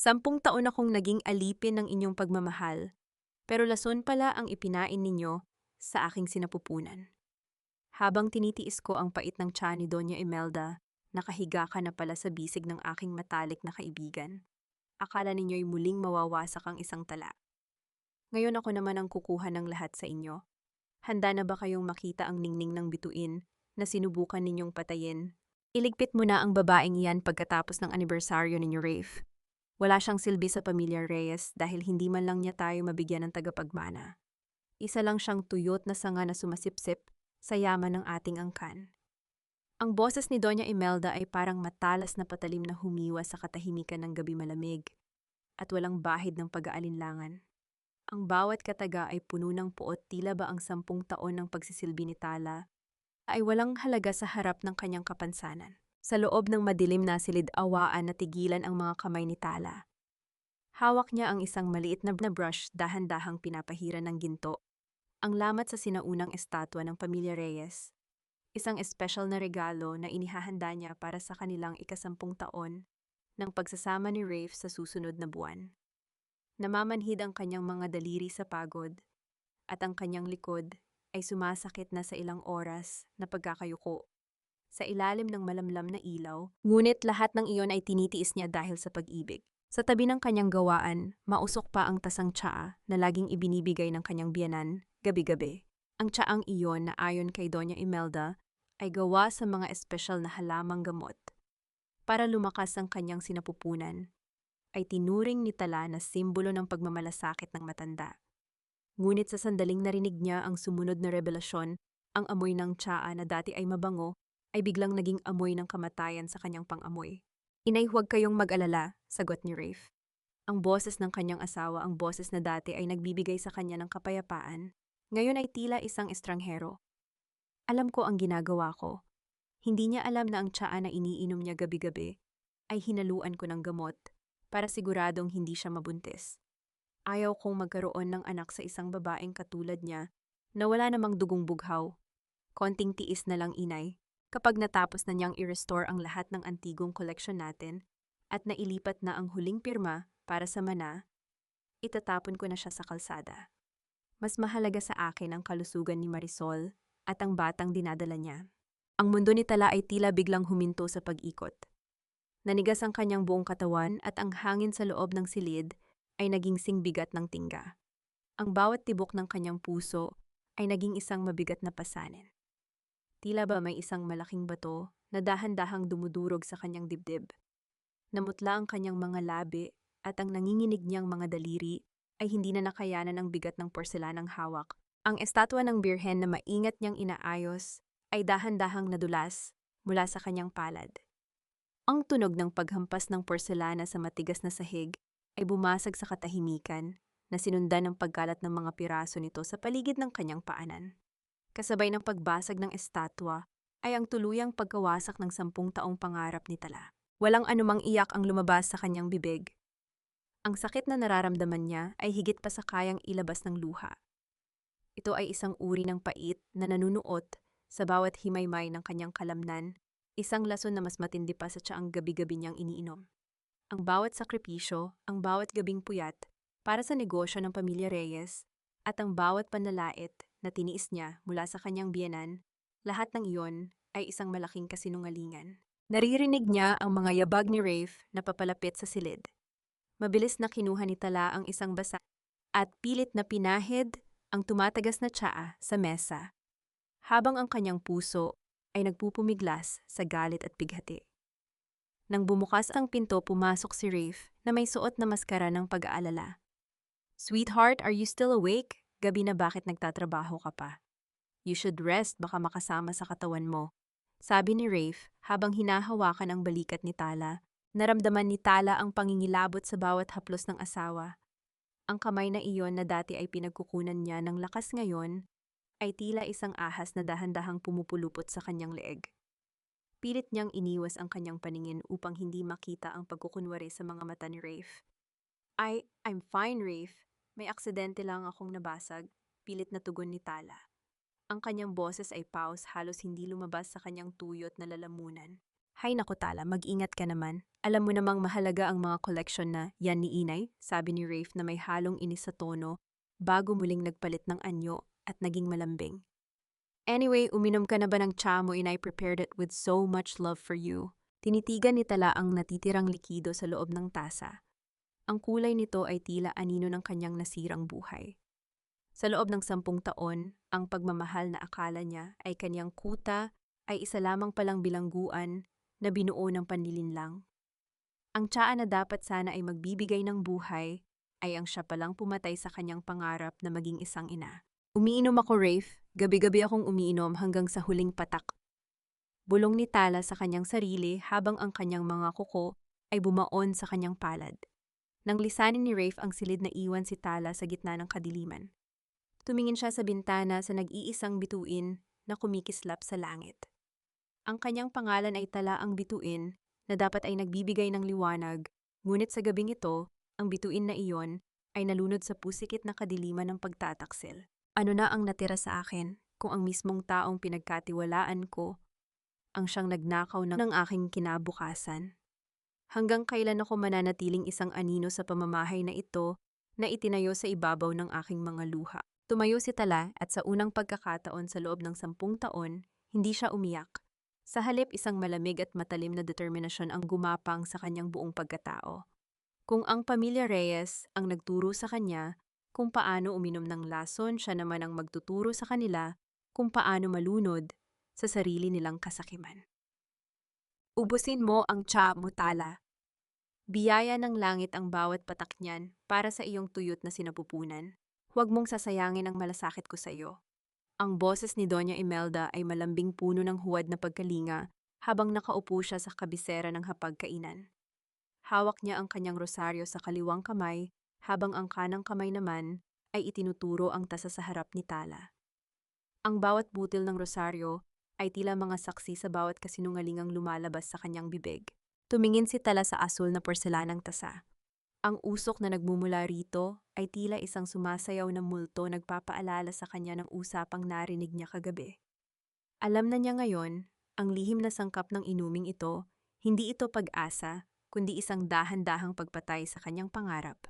10 taon akong naging alipin ng inyong pagmamahal, pero lason pala ang ipinain ninyo sa aking sinapupunan. Habang tinitiis ko ang pait ng tiyan ni Doña Imelda, nakahiga ka na pala sa bisig ng aking matalik na kaibigan. Akala ninyo'y muling mawawasak ang isang tala. Ngayon ako naman ang kukuha ng lahat sa inyo. Handa na ba kayong makita ang ningning ng bituin na sinubukan ninyong patayin? Iligpit mo na ang babaeng iyan pagkatapos ng anibersaryo ninyo, Rafe. Wala siyang silbi sa pamilya Reyes dahil hindi man lang niya tayo mabigyan ng tagapagmana. Isa lang siyang tuyot na sanga na sumasipsip sa yaman ng ating angkan. Ang boses ni Doña Imelda ay parang matalas na patalim na humiwa sa katahimikan ng gabi malamig at walang bahid ng pag-aalinlangan. Ang bawat kataga ay puno ng puot, tila ba ang 10 taon ng pagsisilbi ni Tala ay walang halaga sa harap ng kanyang kapansanan. Sa loob ng madilim na silid-awaan na tigilan ang mga kamay ni Tala. Hawak niya ang isang maliit na brush, dahan-dahang pinapahiran ng ginto. Ang lamat sa sinaunang estatwa ng pamilya Reyes. Isang espesyal na regalo na inihahanda niya para sa kanilang ika-10 taon ng pagsasama ni Rafe sa susunod na buwan. Namamanhid ang kanyang mga daliri sa pagod at ang kanyang likod ay sumasakit na sa ilang oras na pagkakayuko. Sa ilalim ng malamlam na ilaw, ngunit lahat ng iyon ay tinitiis niya dahil sa pag-ibig. Sa tabi ng kanyang gawaan, mausok pa ang tasang tsaa na laging ibinibigay ng kanyang biyanan, gabi-gabi. Ang tsaang iyon na ayon kay Doña Imelda ay gawa sa mga espesyal na halamang gamot. Para lumakas ang kanyang sinapupunan, ay tinuring ni Tala na simbolo ng pagmamalasakit ng matanda. Ngunit sa sandaling narinig niya ang sumunod na revelasyon, ang amoy ng tsaa na dati ay mabango, ay biglang naging amoy ng kamatayan sa kanyang pang-amoy. Inay, huwag kayong mag-alala, sagot ni Rafe. Ang boses ng kanyang asawa, ang boses na dati ay nagbibigay sa kanya ng kapayapaan, ngayon ay tila isang estranghero. Alam ko ang ginagawa ko. Hindi niya alam na ang tsaa na iniinom niya gabi-gabi ay hinaluan ko ng gamot para siguradong hindi siya mabuntis. Ayaw kong magkaroon ng anak sa isang babaeng katulad niya na wala namang dugong bughaw. Konting tiis na lang, inay. Kapag natapos na niyang i-restore ang lahat ng antigong koleksyon natin at nailipat na ang huling pirma para sa mana, itatapon ko na siya sa kalsada. Mas mahalaga sa akin ang kalusugan ni Marisol at ang batang dinadala niya. Ang mundo ni Tala ay tila biglang huminto sa pag-ikot. Nanigas ang kanyang buong katawan at ang hangin sa loob ng silid ay naging singbigat ng tingga. Ang bawat tibok ng kanyang puso ay naging isang mabigat na pasanin. Tila ba may isang malaking bato na dahan-dahang dumudurog sa kanyang dibdib. Namutla ang kanyang mga labi at ang nanginginig niyang mga daliri ay hindi na nakayanan ang bigat ng porselanang hawak. Ang estatwa ng birhen na maingat niyang inaayos ay dahan-dahang nadulas mula sa kanyang palad. Ang tunog ng paghampas ng porselana sa matigas na sahig ay bumasag sa katahimikan na sinundan ng pagkalat ng mga piraso nito sa paligid ng kanyang paanan. Kasabay ng pagbasag ng estatwa ay ang tuluyang pagkawasak ng 10 taong pangarap ni Tala. Walang anumang iyak ang lumabas sa kanyang bibig. Ang sakit na nararamdaman niya ay higit pa sa kayang ilabas ng luha. Ito ay isang uri ng pait na nanunuot sa bawat himaymay ng kanyang kalamnan, isang lason na mas matindi pa sa tsaang gabi-gabi niyang iniinom. Ang bawat sakripisyo, ang bawat gabing puyat para sa negosyo ng pamilya Reyes, at ang bawat panlalait na tiniis niya mula sa kanyang biyenan, lahat ng iyon ay isang malaking kasinungalingan. Naririnig niya ang mga yabag ni Rafe na papalapit sa silid. Mabilis na kinuha ni Tala ang isang basa at pilit na pinahid ang tumatagas na tsaa sa mesa, habang ang kanyang puso ay nagpupumiglas sa galit at bighati. Nang bumukas ang pinto, pumasok si Rafe na may suot na maskara ng pag-aalala. "Sweetheart, are you still awake? Gabi na, bakit nagtatrabaho ka pa? You should rest, baka makasama sa katawan mo," sabi ni Rafe habang hinahawakan ang balikat ni Tala. Naramdaman ni Tala ang pangingilabot sa bawat haplos ng asawa. Ang kamay na iyon na dati ay pinagkukunan niya ng lakas ngayon ay tila isang ahas na dahan-dahang pumupulupot sa kanyang leeg. Pilit niyang iniwas ang kanyang paningin upang hindi makita ang pagkukunwari sa mga mata ni Rafe. I'm fine, Rafe. May aksidente lang akong nabasag," pilit na tugon ni Tala. Ang kanyang boses ay paus, halos hindi lumabas sa kanyang tuyot na lalamunan. Hay naku Tala, mag-ingat ka naman. Alam mo namang mahalaga ang mga koleksyon na yan ni Inay, sabi ni Rafe na may halong inis sa tono bago muling nagpalit ng anyo at naging malambing. Anyway, uminom ka na ba ng tsa mo? Inay prepared it with so much love for you. Tinitigan ni Tala ang natitirang likido sa loob ng tasa. Ang kulay nito ay tila anino ng kanyang nasirang buhay. Sa loob ng 10 taon, ang pagmamahal na akala niya ay kanyang kuta ay isa lamang palang bilangguan na binuo ng panlilinlang. Ang tsaa na dapat sana ay magbibigay ng buhay ay ang siya palang pumatay sa kanyang pangarap na maging isang ina. Umiinom ako, Rafe. Gabi-gabi akong umiinom hanggang sa huling patak. Bulong ni Tala sa kanyang sarili habang ang kanyang mga kuko ay bumaon sa kanyang palad. Nang lisanin ni Rafe ang silid na iwan si Tala sa gitna ng kadiliman. Tumingin siya sa bintana sa nag-iisang bituin na kumikislap sa langit. Ang kanyang pangalan ay Tala ang bituin na dapat ay nagbibigay ng liwanag, ngunit sa gabing ito, ang bituin na iyon ay nalunod sa pusikit na kadiliman ng pagtataksil. Ano na ang natira sa akin kung ang mismong taong pinagkatiwalaan ko ang siyang nagnakaw ng aking kinabukasan? Hanggang kailan ako mananatiling isang anino sa pamamahay na ito na itinayo sa ibabaw ng aking mga luha? Tumayo si Tala at sa unang pagkakataon sa loob ng 10 taon, hindi siya umiyak. Sa halip isang malamig at matalim na determinasyon ang gumapang sa kanyang buong pagkatao. Kung ang pamilya Reyes ang nagturo sa kanya kung paano uminom ng lason, siya naman ang magtuturo sa kanila kung paano malunod sa sarili nilang kasakiman. Ubusin mo ang tsa mo, Tala. Biyaya ng langit ang bawat patak niyan para sa iyong tuyot na sinapupunan. Huwag mong sasayangin ang malasakit ko sa iyo. Ang boses ni Doña Imelda ay malambing puno ng huwad na pagkalinga habang nakaupo siya sa kabisera ng hapagkainan. Hawak niya ang kanyang rosaryo sa kaliwang kamay habang ang kanang kamay naman ay itinuturo ang tasa sa harap ni Tala. Ang bawat butil ng rosaryo ay tila mga saksi sa bawat kasinungalingang lumalabas sa kanyang bibig. Tumingin si Tala sa asul na porselanang tasa. Ang usok na nagmumula rito ay tila isang sumasayaw na multo nagpapaalala sa kanya ng usapang narinig niya kagabi. Alam na niya ngayon, ang lihim na sangkap ng inuming ito, hindi ito pag-asa, kundi isang dahan-dahang pagpatay sa kanyang pangarap.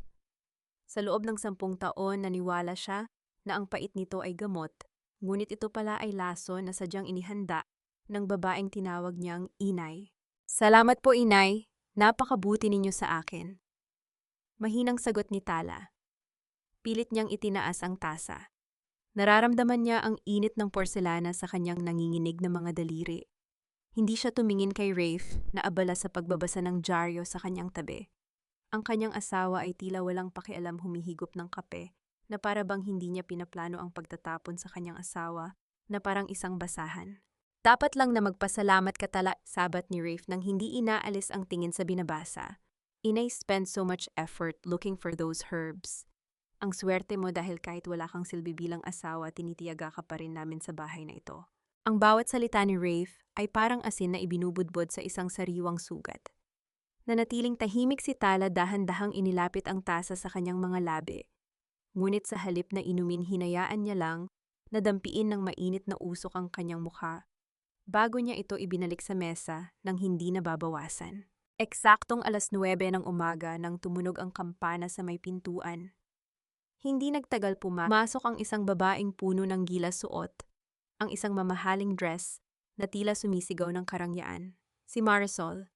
Sa loob ng 10 taon, naniwala siya na ang pait nito ay gamot, ngunit ito pala ay lason na sadyang inihanda ng babaeng tinawag niyang Inay. Salamat po, Inay. Napakabuti ninyo sa akin. Mahinang sagot ni Tala. Pilit niyang itinaas ang tasa. Nararamdaman niya ang init ng porselana sa kanyang nanginginig na mga daliri. Hindi siya tumingin kay Rafe na abala sa pagbabasa ng dyaryo sa kanyang tabi. Ang kanyang asawa ay tila walang pakialam humihigop ng kape na para bang hindi niya pinaplano ang pagtatapon sa kanyang asawa na parang isang basahan. Dapat lang na magpasalamat ka Tala, sabat ni Rafe nang hindi inaalis ang tingin sa binabasa. Inay spent so much effort looking for those herbs. Ang swerte mo dahil kahit wala kang silbi bilang asawa, tinitiyaga ka pa rin namin sa bahay na ito. Ang bawat salita ni Rafe ay parang asin na ibinubudbod sa isang sariwang sugat. Nanatiling tahimik si Tala, dahan-dahang inilapit ang tasa sa kanyang mga labi. Ngunit sa halip na inumin, hinayaan niya lang na dampiin ng mainit na usok ang kanyang mukha bago niya ito ibinalik sa mesa nang hindi nababawasan. Eksaktong 9:00 ng umaga nang tumunog ang kampana sa may pintuan. Hindi nagtagal pumasok ang isang babaeng puno ng gilas suot, ang isang mamahaling dress na tila sumisigaw ng karangyaan. Si Marisol.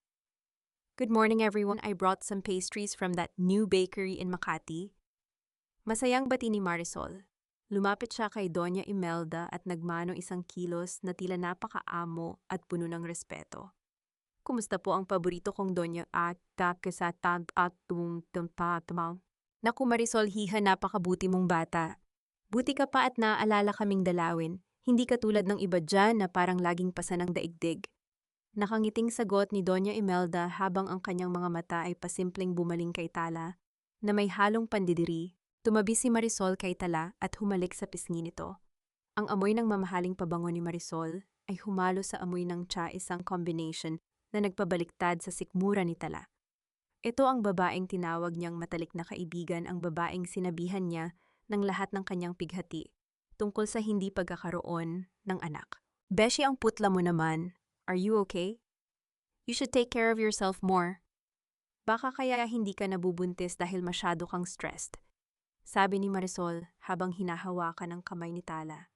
Good morning everyone, I brought some pastries from that new bakery in Makati. Masayang bati ni Marisol. Lumapit siya kay Doña Imelda at nagmano isang kilos na tila napakaamo at puno ng respeto. Kumusta po ang paborito kong Doña at kakasatad at tum-tum-tum-tum? Naku Marisol, hiha, napakabuti mong bata. Buti ka pa at naaalala kaming dalawin, hindi katulad ng iba dyan na parang laging pasa ng daigdig. Nakangiting sagot ni Doña Imelda habang ang kanyang mga mata ay pasimpleng bumaling kay Tala na may halong pandidiri. Tumabi si Marisol kay Tala at humalik sa pisngi nito. Ang amoy ng mamahaling pabango ni Marisol ay humalo sa amoy ng tsa, isang combination na nagpabaliktad sa sikmura ni Tala. Ito ang babaeng tinawag niyang matalik na kaibigan, ang babaeng sinabihan niya ng lahat ng kanyang pighati tungkol sa hindi pagkakaroon ng anak. Beshi, ang putla mo naman. Are you okay? You should take care of yourself more. Baka kaya hindi ka nabubuntis dahil masyado kang stressed, sabi ni Marisol habang hinahawakan ang kamay ni Tala.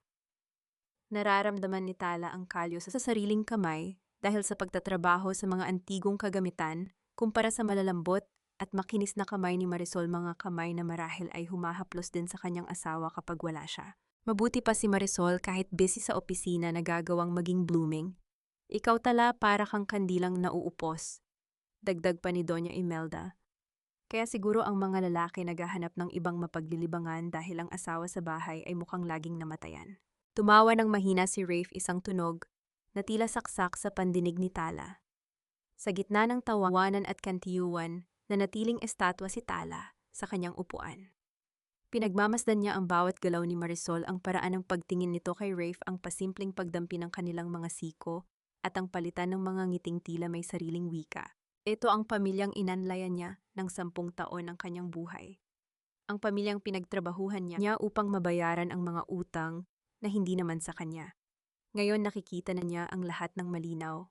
Nararamdaman ni Tala ang kalyo sa sariling kamay dahil sa pagtatrabaho sa mga antigong kagamitan kumpara sa malalambot at makinis na kamay ni Marisol, mga kamay na marahil ay humahaplos din sa kanyang asawa kapag wala siya. Mabuti pa si Marisol kahit busy sa opisina nagagawang maging blooming. Ikaw Tala para kang kandilang nauupos. Dagdag pa ni Doña Imelda. Kaya siguro ang mga lalaki naghahanap ng ibang mapaglilibangan dahil ang asawa sa bahay ay mukhang laging namatayan. Tumawa ng mahina si Rafe, isang tunog na tila saksak sa pandinig ni Tala. Sa gitna ng tawanan at kantiyuan, nanatiling estatwa si Tala sa kanyang upuan. Pinagmamasdan niya ang bawat galaw ni Marisol, ang paraan ng pagtingin nito kay Rafe, ang pasimpleng pagdampi ng kanilang mga siko at ang palitan ng mga ngiting tila may sariling wika. Ito ang pamilyang inanlayan niya ng 10 taon ng kanyang buhay. Ang pamilyang pinagtrabahuhan niya upang mabayaran ang mga utang na hindi naman sa kanya. Ngayon nakikita na niya ang lahat ng malinaw.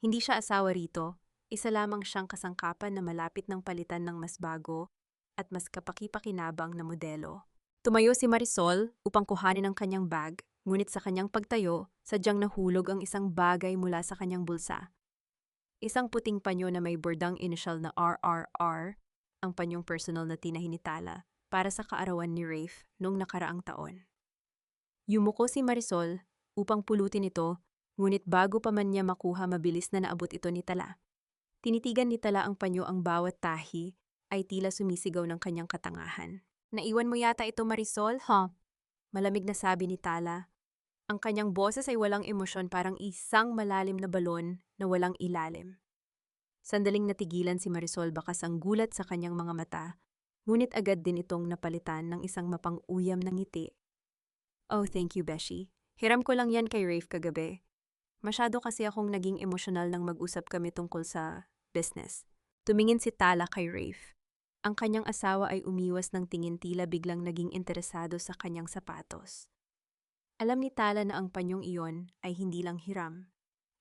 Hindi siya asawa rito, isa lamang siyang kasangkapan na malapit ng palitan ng mas bago at mas kapaki-pakinabang na modelo. Tumayo si Marisol upang kuhanin ang kanyang bag, ngunit sa kanyang pagtayo, sadyang nahulog ang isang bagay mula sa kanyang bulsa. Isang puting panyo na may bordang inisyal na RRR, ang panyong personal na tinahin ni Tala para sa kaarawan ni Rafe noong nakaraang taon. Yumuko si Marisol upang pulutin ito, ngunit bago pa man niya makuha, mabilis na naabot ito ni Tala. Tinitigan ni Tala ang panyo, ang bawat tahi ay tila sumisigaw ng kanyang katangahan. Naiwan mo yata ito, Marisol, ha? Malamig na sabi ni Tala. Ang kanyang boses ay walang emosyon, parang isang malalim na balon na walang ilalim. Sandaling natigilan si Marisol, bakas ang gulat sa kanyang mga mata, ngunit agad din itong napalitan ng isang mapang-uyam na ngiti. Oh, thank you, Beshi. Hiram ko lang yan kay Rafe kagabi. Masyado kasi akong naging emosyonal nang mag-usap kami tungkol sa business. Tumingin si Tala kay Rafe. Ang kanyang asawa ay umiwas ng tingin, tila biglang naging interesado sa kanyang sapatos. Alam ni Tala na ang panyong iyon ay hindi lang hiram.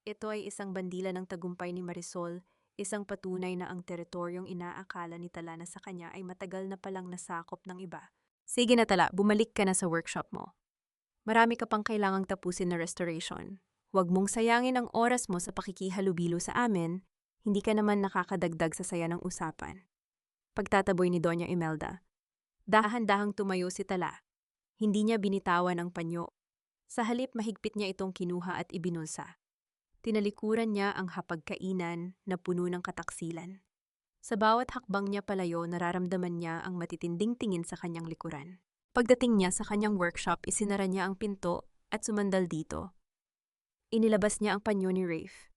Ito ay isang bandila ng tagumpay ni Marisol, isang patunay na ang teritoryong inaakala ni Tala na sa kanya ay matagal na palang nasakop ng iba. Sige na Tala, bumalik ka na sa workshop mo. Marami ka pang kailangang tapusin na restoration. Huwag mong sayangin ang oras mo sa pakikihalubilo sa amin, hindi ka naman nakakadagdag sa saya ng usapan. Pagtataboy ni Doña Imelda. Dahan-dahang tumayo si Tala. Hindi niya binitawan ang panyo. Sa halip, mahigpit niya itong kinuha at ibinulsa. Tinalikuran niya ang hapagkainan na puno ng kataksilan. Sa bawat hakbang niya palayo, nararamdaman niya ang matitinding tingin sa kanyang likuran. Pagdating niya sa kanyang workshop, isinara niya ang pinto at sumandal dito. Inilabas niya ang panyo ni Rafe.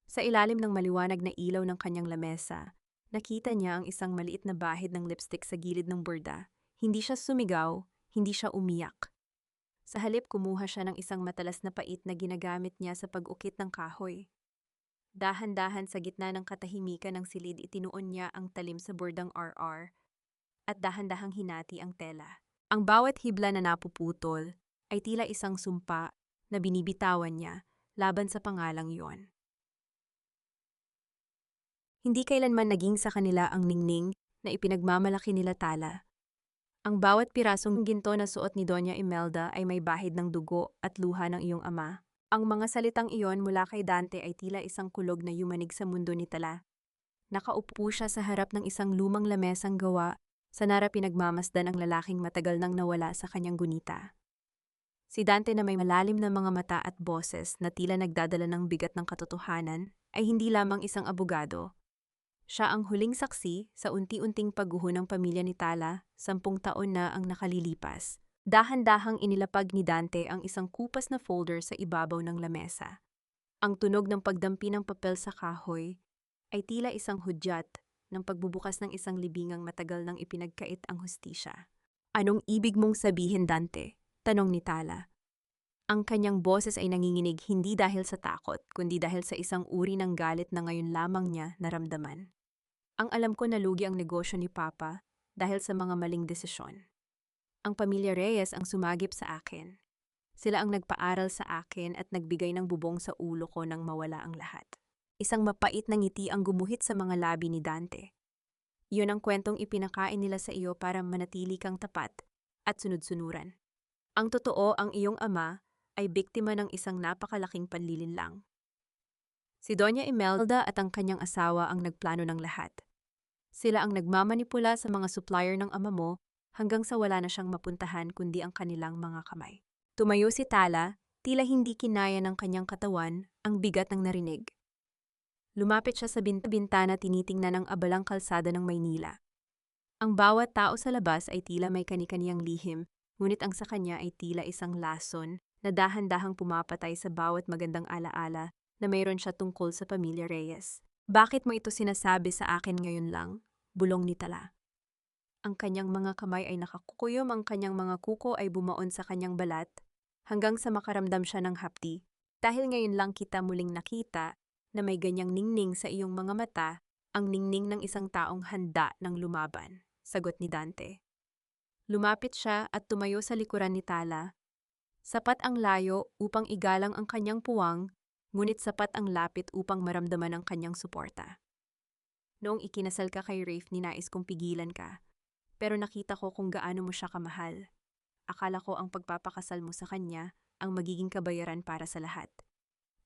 Sa ilalim ng maliwanag na ilaw ng kanyang lamesa, nakita niya ang isang maliit na bahid ng lipstick sa gilid ng borda. Hindi siya sumigaw, hindi siya umiyak. Sa halip, kumuha siya ng isang matalas na pait na ginagamit niya sa pag-ukit ng kahoy. Dahan-dahan sa gitna ng katahimikan ng silid, itinuon niya ang talim sa bordang RR at dahan-dahang hinati ang tela. Ang bawat hibla na napuputol ay tila isang sumpa na binibitawan niya laban sa pangalang iyon. Hindi kailanman naging sa kanila ang ningning na ipinagmamalaki nila Tala. Ang bawat pirasong ginto na suot ni Doña Imelda ay may bahid ng dugo at luha ng iyong ama. Ang mga salitang iyon mula kay Dante ay tila isang kulog na yumanig sa mundo ni Tala. Nakaupo siya sa harap ng isang lumang lamesang gawa sa nara pinagmamasdan ang lalaking matagal nang nawala sa kanyang gunita. Si Dante na may malalim na mga mata at boses na tila nagdadala ng bigat ng katotohanan ay hindi lamang isang abogado. Siya ang huling saksi sa unti-unting pagguho ng pamilya ni Tala, 10 taon na ang nakalilipas. Dahan-dahang inilapag ni Dante ang isang kupas na folder sa ibabaw ng lamesa. Ang tunog ng pagdampi ng papel sa kahoy ay tila isang hudyat ng pagbubukas ng isang libingang matagal nang ipinagkait ang hustisya. Anong ibig mong sabihin, Dante? Tanong ni Tala. Ang kanyang boses ay nanginginig hindi dahil sa takot, kundi dahil sa isang uri ng galit na ngayon lamang niya naramdaman. Ang alam ko na lugi ang negosyo ni Papa dahil sa mga maling desisyon. Ang pamilya Reyes ang sumagip sa akin. Sila ang nagpaaral sa akin at nagbigay ng bubong sa ulo ko nang mawala ang lahat. Isang mapait na ngiti ang gumuhit sa mga labi ni Dante. Iyon ang kwentong ipinakain nila sa iyo para manatili kang tapat at sunod-sunuran. Ang totoo, ang iyong ama ay biktima ng isang napakalaking panlilinlang. Si Doña Imelda at ang kanyang asawa ang nagplano ng lahat. Sila ang nagmamanipula sa mga supplier ng ama mo hanggang sa wala na siyang mapuntahan kundi ang kanilang mga kamay. Tumayo si Tala, tila hindi kinaya ng kanyang katawan ang bigat ng narinig. Lumapit siya sa bintana tinitingnan ang abalang kalsada ng Maynila. Ang bawat tao sa labas ay tila may kani-kaniyang lihim, ngunit ang sa kanya ay tila isang lason na dahan-dahang pumapatay sa bawat magandang alaala na mayroon siya tungkol sa pamilya Reyes. Bakit mo ito sinasabi sa akin ngayon lang? Bulong ni Tala. Ang kanyang mga kamay ay nakakukuyom, ang kanyang mga kuko ay bumaon sa kanyang balat, hanggang sa makaramdam siya ng hapdi. Dahil ngayon lang kita muling nakita na may ganyang ningning sa iyong mga mata, ang ningning ng isang taong handa ng lumaban, sagot ni Dante. Lumapit siya at tumayo sa likuran ni Tala. Sapat ang layo upang igalang ang kanyang puwang, ngunit sapat ang lapit upang maramdaman ang kanyang suporta. Noong ikinasal ka kay Rafe, ninais kong pigilan ka, pero nakita ko kung gaano mo siya kamahal. Akala ko ang pagpapakasal mo sa kanya ang magiging kabayaran para sa lahat.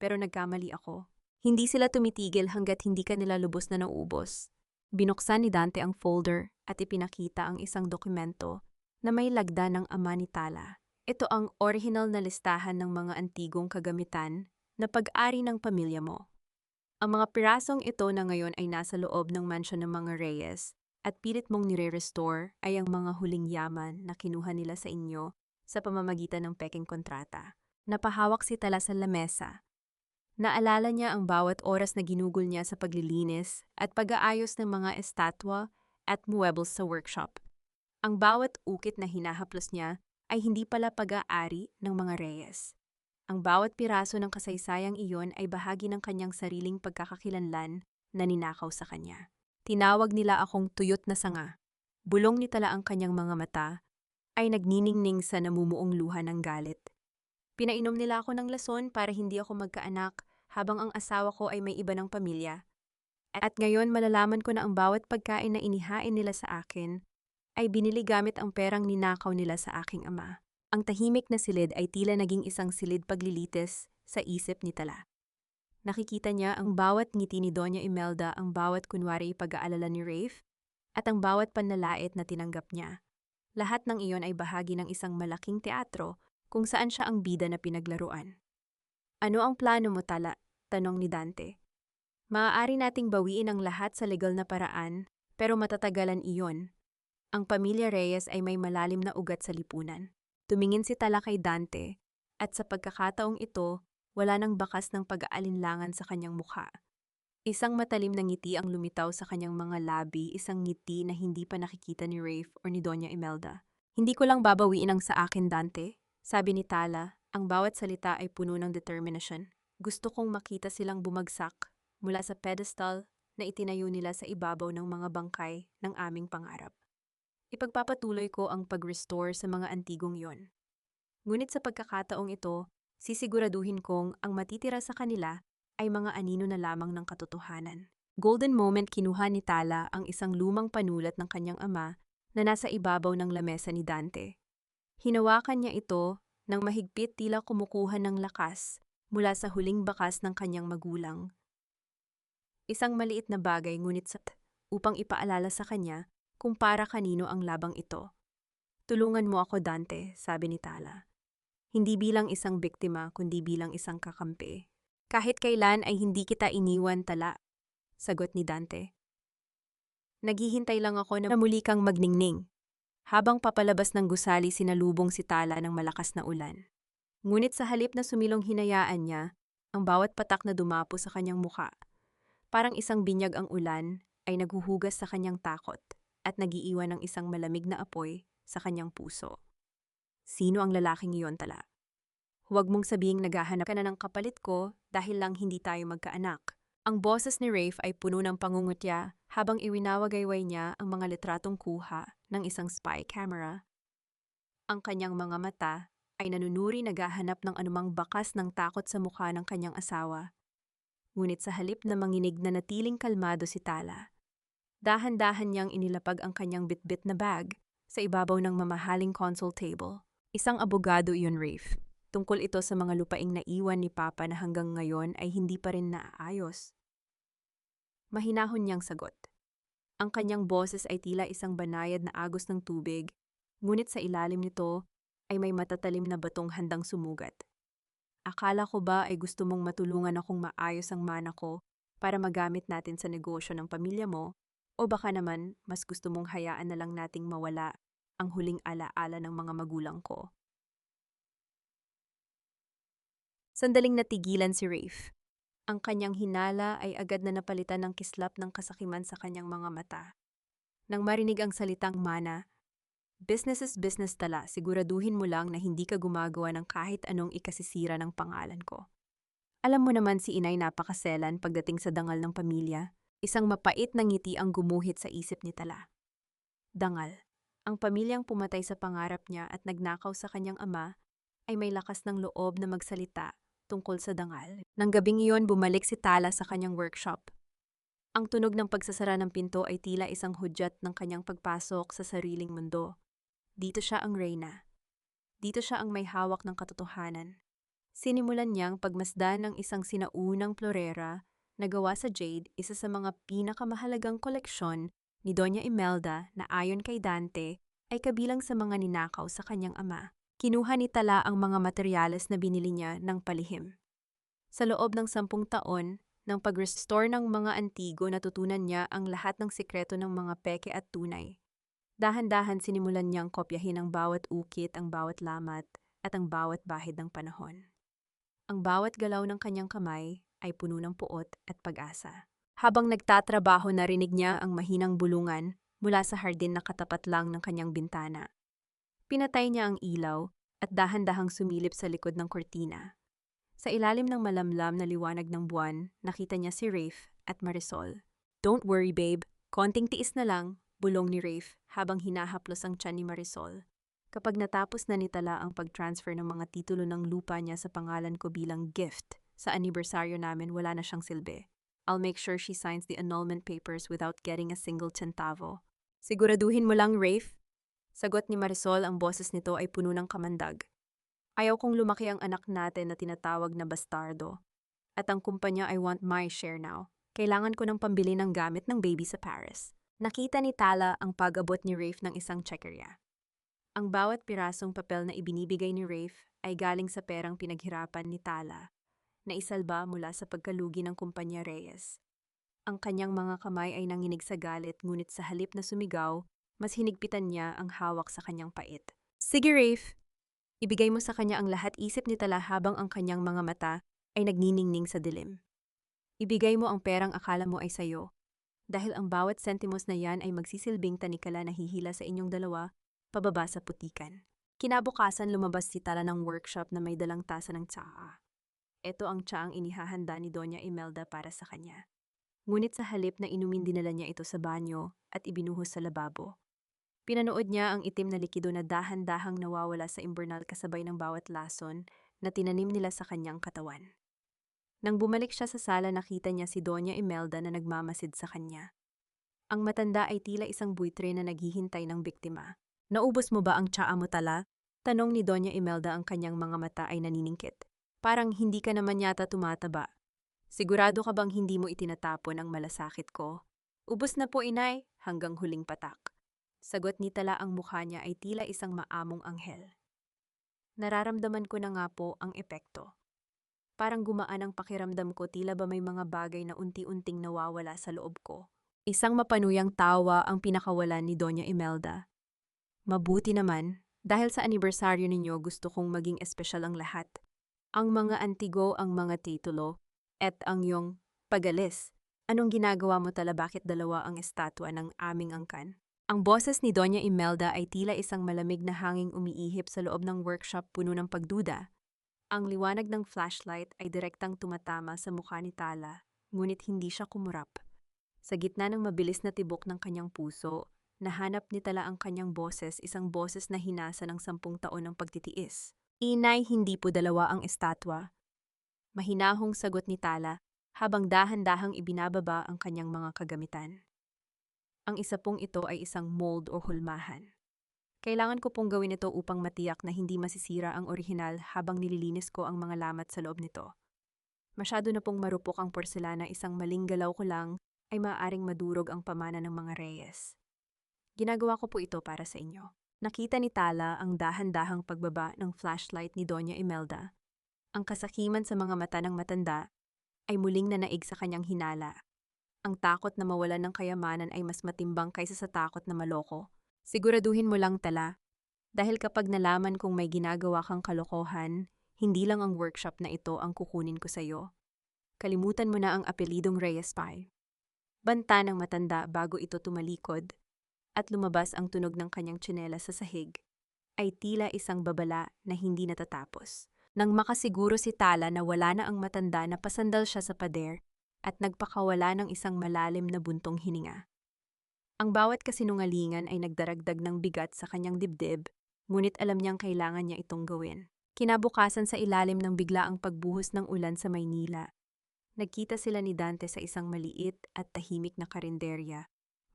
Pero nagkamali ako. Hindi sila tumitigil hanggat hindi ka nila lubos na nauubos. Binuksan ni Dante ang folder at ipinakita ang isang dokumento na may lagda ng ama ni Tala. Ito ang original na listahan ng mga antigong kagamitan na pag-ari ng pamilya mo. Ang mga pirasong ito na ngayon ay nasa loob ng mansyon ng mga Reyes at pilit mong nire-restore ay ang mga huling yaman na kinuha nila sa inyo sa pamamagitan ng peking kontrata. Napahawak si Tala sa lamesa. Naalala niya ang bawat oras na ginugol niya sa paglilinis at pag-aayos ng mga estatwa at muebles sa workshop. Ang bawat ukit na hinahaplos niya ay hindi pala pag-aari ng mga Reyes. Ang bawat piraso ng kasaysayang iyon ay bahagi ng kanyang sariling pagkakakilanlan na ninakaw sa kanya. Tinawag nila akong tuyot na sanga. Bulong ni Tala, ang kanyang mga mata ay nagniningning sa namumuong luha ng galit. Pinainom nila ako ng lason para hindi ako magkaanak habang ang asawa ko ay may iba ng pamilya. At ngayon malalaman ko na ang bawat pagkain na inihain nila sa akin ay binili gamit ang perang ninakaw nila sa aking ama. Ang tahimik na silid ay tila naging isang silid paglilitis sa isip ni Tala. Nakikita niya ang bawat ngiti ni Doña Imelda, ang bawat kunwari pag-aalala ni Rafe, at ang bawat panlalait na tinanggap niya. Lahat ng iyon ay bahagi ng isang malaking teatro kung saan siya ang bida na pinaglaruan. Ano ang plano mo, Tala? Tanong ni Dante. Maaari nating bawiin ang lahat sa legal na paraan, pero matatagalan iyon. Ang pamilya Reyes ay may malalim na ugat sa lipunan. Tumingin si Tala kay Dante, at sa pagkakataong ito, wala nang bakas ng pag-aalinlangan sa kanyang mukha. Isang matalim na ngiti ang lumitaw sa kanyang mga labi, isang ngiti na hindi pa nakikita ni Rafe o ni Doña Imelda. Hindi ko lang babawiin ang sa akin, Dante, sabi ni Tala. Ang bawat salita ay puno ng determinasyon. Gusto kong makita silang bumagsak mula sa pedestal na itinayo nila sa ibabaw ng mga bangkay ng aming pangarap. Ipagpapatuloy ko ang pag-restore sa mga antigong yon. Ngunit sa pagkakataong ito, sisiguraduhin kong ang matitira sa kanila ay mga anino na lamang ng katotohanan. Golden moment, kinuha ni Tala ang isang lumang panulat ng kanyang ama na nasa ibabaw ng lamesa ni Dante. Hinawakan niya ito nang mahigpit, tila kumukuha ng lakas mula sa huling bakas ng kanyang magulang. Isang maliit na bagay, ngunit upang ipaalala sa kanya kung para kanino ang labang ito. Tulungan mo ako, Dante, sabi ni Tala. Hindi bilang isang biktima, kundi bilang isang kakampi. Kahit kailan ay hindi kita iniwan, Tala, sagot ni Dante. Naghihintay lang ako na muli kang magningning. Habang papalabas ng gusali, sinalubong si Tala ng malakas na ulan. Ngunit sa halip na sumilong, hinayaan niya ang bawat patak na dumapo sa kanyang muka. Parang isang binyag, ang ulan ay naghuhugas sa kanyang takot at nagiiwan ng isang malamig na apoy sa kanyang puso. Sino ang lalaking iyon, Tala? Huwag mong sabihing naghahanap ka na ng kapalit ko dahil lang hindi tayo magkaanak. Ang boses ni Rafe ay puno ng pangungutya habang iwinawagayway niya ang mga litratong kuha ng isang spy camera. Ang kanyang mga mata ay nanunuri, naghahanap ng anumang bakas ng takot sa mukha ng kanyang asawa. Ngunit sa halip na manginig na natiling kalmado si Tala, dahan-dahan niyang inilapag ang kanyang bitbit na bag sa ibabaw ng mamahaling console table. Isang abogado iyon, Rafe. Tungkol ito sa mga lupaing naiwan ni Papa na hanggang ngayon ay hindi pa rin naaayos. Mahinahon niyang sagot. Ang kanyang boses ay tila isang banayad na agos ng tubig, ngunit sa ilalim nito ay may matatalim na batong handang sumugat. Akala ko ba ay gusto mong matulungan akong maayos ang mana ko para magamit natin sa negosyo ng pamilya mo, o baka naman mas gusto mong hayaan na lang nating mawala ang huling alaala ng mga magulang ko? Sandaling natigilan si Rafe. Ang kanyang hinala ay agad na napalitan ng kislap ng kasakiman sa kanyang mga mata. Nang marinig ang salitang mana, "Business is business, Tala. Siguraduhin mo lang na hindi ka gumagawa ng kahit anong ikasisira ng pangalan ko." Alam mo naman si inay napakaselan pagdating sa dangal ng pamilya. Isang mapait na ngiti ang gumuhit sa isip ni Tala. Dangal. Ang pamilyang pumatay sa pangarap niya at nagnakaw sa kanyang ama ay may lakas ng loob na magsalita tungkol sa dangal. Nang gabing iyon, bumalik si Tala sa kanyang workshop. Ang tunog ng pagsasara ng pinto ay tila isang hudyat ng kanyang pagpasok sa sariling mundo. Dito siya ang reyna. Dito siya ang may hawak ng katotohanan. Sinimulan niyang pagmasdan ng isang sinaunang florera na gawa sa jade, isa sa mga pinakamahalagang koleksyon ni Doña Imelda na ayon kay Dante ay kabilang sa mga ninakaw sa kanyang ama. Kinuha ni Tala ang mga materyales na binili niya ng palihim. Sa loob ng 10 taon, ng pag-restore ng mga antigo, natutunan niya ang lahat ng sikreto ng mga peke at tunay. Dahan-dahan sinimulan niyang kopyahin ang bawat ukit, ang bawat lamat, at ang bawat bahid ng panahon. Ang bawat galaw ng kanyang kamay ay puno ng puot at pag-asa. Habang nagtatrabaho, narinig niya ang mahinang bulungan mula sa hardin na katapat lang ng kanyang bintana. Pinatay niya ang ilaw at dahan-dahang sumilip sa likod ng kortina. Sa ilalim ng malamlam na liwanag ng buwan, nakita niya si Rafe at Marisol. "Don't worry, babe. Konting tiis na lang," bulong ni Rafe habang hinahaplos ang tiyan ni Marisol. "Kapag natapos na ni Tala ang pag-transfer ng mga titulo ng lupa niya sa pangalan ko bilang gift sa anibersaryo namin, wala na siyang silbi. I'll make sure she signs the annulment papers without getting a single centavo." "Siguraduhin mo lang, Rafe." Sagot ni Marisol, ang boses nito ay puno ng kamandag. "Ayaw kong lumaki ang anak natin na tinatawag na bastardo. At ang kumpanya, I want my share now. Kailangan ko ng pambili ng gamit ng baby sa Paris." Nakita ni Tala ang pag-abot ni Rafe ng isang tsekerya. Ang bawat pirasong papel na ibinibigay ni Rafe ay galing sa perang pinaghirapan ni Tala, na isalba mula sa pagkalugi ng kumpanya Reyes. Ang kanyang mga kamay ay nanginig sa galit, ngunit sa halip na sumigaw, mas hinigpitan niya ang hawak sa kanyang pait. "Sige, Rafe. Ibigay mo sa kanya ang lahat," isip ni Tala habang ang kanyang mga mata ay nagniningning sa dilim. "Ibigay mo ang perang akala mo ay sayo. Dahil ang bawat sentimos na yan ay magsisilbing tanikala na hihila sa inyong dalawa pababa sa putikan." Kinabukasan, lumabas si Tala ng workshop na may dalang tasa ng tsaa. Ito ang tsaang inihahanda ni Doña Imelda para sa kanya. Ngunit sa halip na inumin, dinala niya ito sa banyo at ibinuhos sa lababo. Pinanood niya ang itim na likido na dahan-dahang nawawala sa imburnal kasabay ng bawat lason na tinanim nila sa kanyang katawan. Nang bumalik siya sa sala, nakita niya si Doña Imelda na nagmamasid sa kanya. Ang matanda ay tila isang buitre na naghihintay ng biktima. "Naubos mo ba ang tsaa mo, Tala?" Tanong ni Doña Imelda, ang kanyang mga mata ay naniningkit. "Parang hindi ka naman yata tumataba. Sigurado ka bang hindi mo itinatapon ang malasakit ko?" "Ubos na po, inay, hanggang huling patak." Sagot ni Tala, ang mukha niya ay tila isang maamong anghel. "Nararamdaman ko na nga po ang epekto. Parang gumaan ang pakiramdam ko, tila ba may mga bagay na unti-unting nawawala sa loob ko." Isang mapanuyang tawa ang pinakawalan ni Doña Imelda. "Mabuti naman, dahil sa anibersaryo ninyo gusto kong maging espesyal ang lahat. Ang mga antigo, ang mga titulo, at ang iyong pagalis. Anong ginagawa mo, Tala? Bakit dalawa ang estatwa ng aming angkan?" Ang boses ni Doña Imelda ay tila isang malamig na hanging umiihip sa loob ng workshop, puno ng pagduda. Ang liwanag ng flashlight ay direktang tumatama sa mukha ni Tala, ngunit hindi siya kumurap. Sa gitna ng mabilis na tibok ng kanyang puso, nahanap ni Tala ang kanyang boses, isang boses na hinasa ng 10 taon ng pagtitiis. "Inay, hindi po dalawa ang estatwa." Mahinahong sagot ni Tala, habang dahan-dahang ibinababa ang kanyang mga kagamitan. Ang isa pong ito ay isang mold o hulmahan. Kailangan ko pong gawin ito upang matiyak na hindi masisira ang orihinal habang nililinis ko ang mga lamat sa loob nito. Masyado na pong marupok ang porselana, isang maling galaw ko lang ay maaaring madurog ang pamana ng mga reyes. Ginagawa ko po ito para sa inyo. Nakita ni Tala ang dahan-dahang pagbaba ng flashlight ni Doña Imelda. Ang kasakiman sa mga mata ng matanda ay muling nanaig sa kanyang hinala. Ang takot na mawalan ng kayamanan ay mas matimbang kaysa sa takot na maloko. Siguraduhin mo lang, Tala, dahil kapag nalaman kong may ginagawa kang kalokohan, hindi lang ang workshop na ito ang kukunin ko sa'yo. Kalimutan mo na ang apelidong Reyes Pai. Banta ng matanda bago ito tumalikod at lumabas ang tunog ng kanyang tsinelas sa sahig, ay tila isang babala na hindi natatapos. Nang makasiguro si Tala na wala na ang matanda, na pasandal siya sa pader at nagpakawala ng isang malalim na buntong hininga. Ang bawat kasinungalingan ay nagdaragdag ng bigat sa kanyang dibdib, ngunit alam niyang kailangan niya itong gawin. Kinabukasan, sa ilalim ng biglaang pagbuhos ng ulan sa Maynila, nagkita sila ni Dante sa isang maliit at tahimik na karinderya,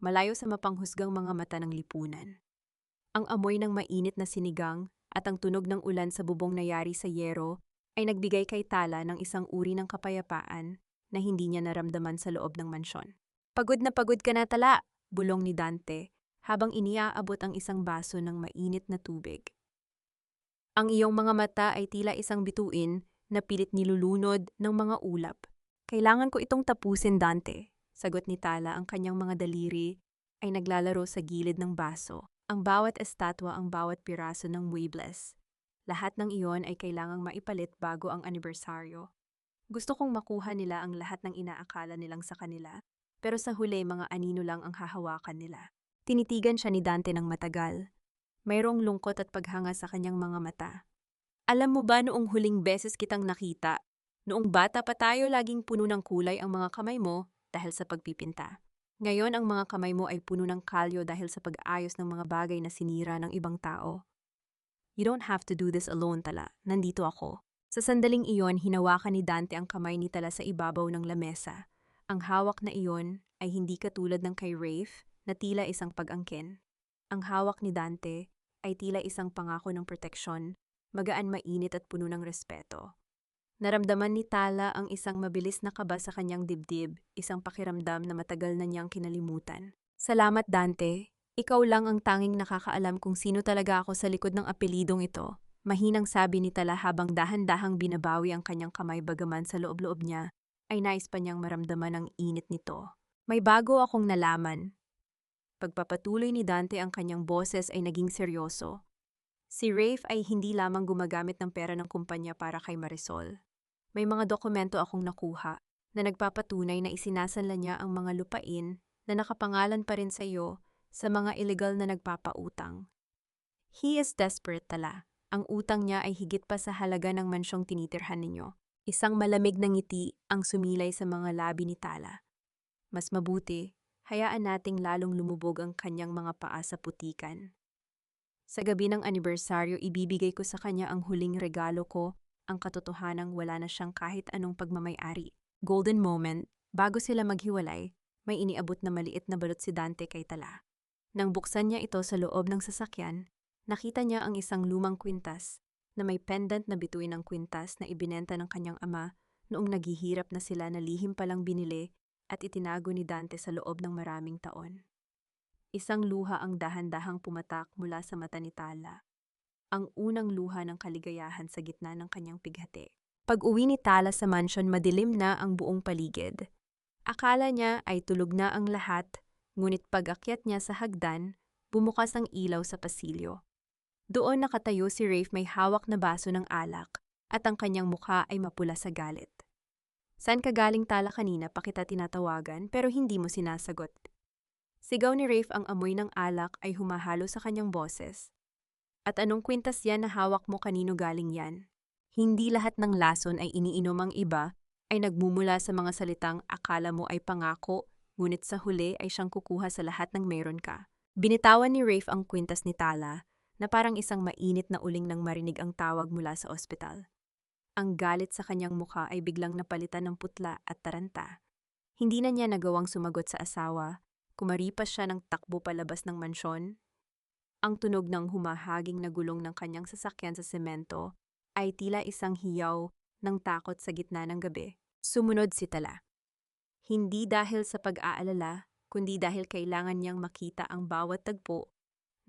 malayo sa mapanghusgang mga mata ng lipunan. Ang amoy ng mainit na sinigang at ang tunog ng ulan sa bubong na yari sa yero ay nagbigay kay Tala ng isang uri ng kapayapaan na hindi niya naramdaman sa loob ng mansyon. Pagod na pagod ka na, Tala, bulong ni Dante habang iniaabot ang isang baso ng mainit na tubig. Ang iyong mga mata ay tila isang bituin na pilit nilulunod ng mga ulap. Kailangan ko itong tapusin, Dante, sagot ni Tala. Ang kanyang mga daliri ay naglalaro sa gilid ng baso. Ang bawat estatwa, ang bawat piraso ng muebles. Lahat ng iyon ay kailangang maipalit bago ang anibersaryo. Gusto kong makuha nila ang lahat ng inaakala nilang sa kanila, pero sa huli mga anino lang ang hahawakan nila. Tinitigan siya ni Dante ng matagal. Mayroong lungkot at paghanga sa kanyang mga mata. Alam mo ba, noong huling beses kitang nakita, noong bata pa tayo, laging puno ng kulay ang mga kamay mo dahil sa pagpipinta. Ngayon ang mga kamay mo ay puno ng kalyo dahil sa pag-ayos ng mga bagay na sinira ng ibang tao. You don't have to do this alone, Tala. Nandito ako. Sa sandaling iyon, hinawakan ni Dante ang kamay ni Tala sa ibabaw ng lamesa. Ang hawak na iyon ay hindi katulad ng kay Rafe na tila isang pag-angkin. Ang hawak ni Dante ay tila isang pangako ng proteksyon, magaan, mainit at puno ng respeto. Naramdaman ni Tala ang isang mabilis na kaba sa kanyang dibdib, isang pakiramdam na matagal na niyang kinalimutan. Salamat, Dante. Ikaw lang ang tanging nakakaalam kung sino talaga ako sa likod ng apelidong ito. Mahinang sabi ni Tala habang dahan-dahang binabawi ang kanyang kamay, bagaman sa loob-loob niya ay nais pa niyang maramdaman ang init nito. May bago akong nalaman. Pagpapatuloy ni Dante, ang kanyang boses ay naging seryoso. Si Rafe ay hindi lamang gumagamit ng pera ng kumpanya para kay Marisol. May mga dokumento akong nakuha na nagpapatunay na isinasanla niya ang mga lupain na nakapangalan pa rin sa iyo sa mga illegal na nagpapautang. He is desperate, Tala. Ang utang niya ay higit pa sa halaga ng mansyong tinitirhan ninyo. Isang malamig na ngiti ang sumilay sa mga labi ni Tala. Mas mabuti, hayaan nating lalong lumubog ang kanyang mga paa sa putikan. Sa gabi ng anibersaryo, ibibigay ko sa kanya ang huling regalo ko, ang katotohanang wala na siyang kahit anong pagmamay-ari. Golden moment, bago sila maghiwalay, may iniabot na maliit na balot si Dante kay Tala. Nang buksan niya ito sa loob ng sasakyan, nakita niya ang isang lumang kwintas na may pendant na bituin ng kwintas na ibinenta ng kanyang ama noong naghihirap na sila, na lihim palang binili at itinago ni Dante sa loob ng maraming taon. Isang luha ang dahan-dahang pumatak mula sa mata ni Tala. Ang unang luha ng kaligayahan sa gitna ng kanyang pighati. Pag-uwi ni Tala sa mansyon, madilim na ang buong paligid. Akala niya ay tulog na ang lahat, ngunit pag-akyat niya sa hagdan, bumukas ang ilaw sa pasilyo. Doon nakatayo si Rafe, may hawak na baso ng alak at ang kanyang mukha ay mapula sa galit. Saan ka galing, Tala? Kanina pa kita tinatawagan pero hindi mo sinasagot. Sigaw ni Rafe. Ang amoy ng alak ay humahalo sa kanyang boses. At anong kwintas yan na hawak mo? Kanino galing yan? Hindi lahat ng lason ay iniinom. Ang iba ay nagmumula sa mga salitang akala mo ay pangako, ngunit sa huli ay siyang kukuha sa lahat ng meron ka. Binitawan ni Rafe ang kwintas ni Tala na parang isang mainit na uling nang marinig ang tawag mula sa ospital. Ang galit sa kanyang mukha ay biglang napalitan ng putla at taranta. Hindi na niya nagawang sumagot sa asawa. Kumaripas siya ng takbo palabas ng mansyon. Ang tunog ng humahaging na gulong ng kanyang sasakyan sa semento ay tila isang hiyaw ng takot sa gitna ng gabi. Sumunod si Tala. Hindi dahil sa pag-aalala, kundi dahil kailangan niyang makita ang bawat tagpo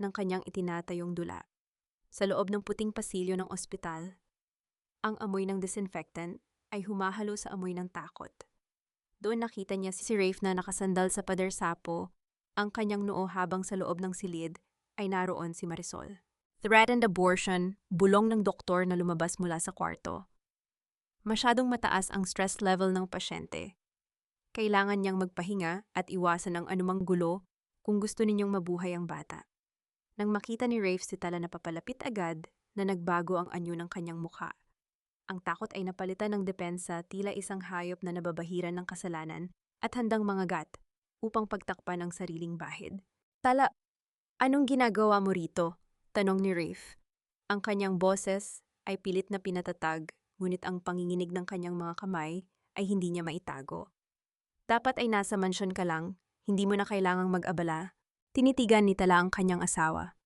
ng kanyang itinatayong dula. Sa loob ng puting pasilyo ng ospital, ang amoy ng disinfectant ay humahalo sa amoy ng takot. Doon nakita niya si Rafe na nakasandal sa pader sapo, ang kanyang noo habang sa loob ng silid ay naroon si Marisol. Threatened abortion, bulong ng doktor na lumabas mula sa kwarto. Masyadong mataas ang stress level ng pasyente. Kailangan niyang magpahinga at iwasan ang anumang gulo kung gusto ninyong mabuhay ang bata. Nang makita ni Rafe si Tala na papalapit agad na nagbago ang anyo ng kanyang mukha. Ang takot ay napalitan ng depensa, tila isang hayop na nababahiran ng kasalanan at handang mangagat upang pagtakpan ang sariling bahid. Tala, anong ginagawa mo rito? Tanong ni Rafe. Ang kanyang boses ay pilit na pinatatag, ngunit ang panginginig ng kanyang mga kamay ay hindi niya maitago. Dapat ay nasa mansyon ka lang, hindi mo na kailangang mag-abala. Tinitigan ni Tala ang kanyang asawa.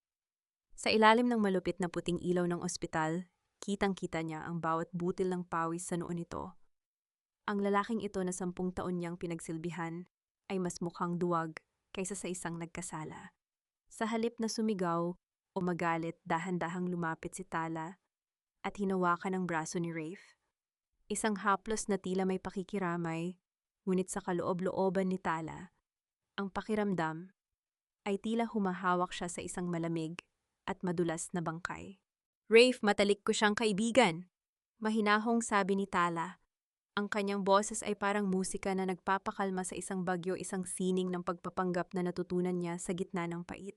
Sa ilalim ng malupit na puting ilaw ng ospital, kitang-kita niya ang bawat butil ng pawis sa noo nito. Ang lalaking ito na 10 taon niyang pinagsilbihan ay mas mukhang duwag kaysa sa isang nagkasala. Sa halip na sumigaw o magalit, dahan-dahang lumapit si Tala at hinawakan ang braso ni Rafe. Isang haplos na tila may pakikiramay, ngunit sa kaloob-looban ni Tala, ang pakiramdam ay tila humahawak siya sa isang malamig at madulas na bangkay. Rafe, matalik ko siyang kaibigan. Mahinahong sabi ni Tala. Ang kanyang boses ay parang musika na nagpapakalma sa isang bagyo, isang sining ng pagpapanggap na natutunan niya sa gitna ng pait.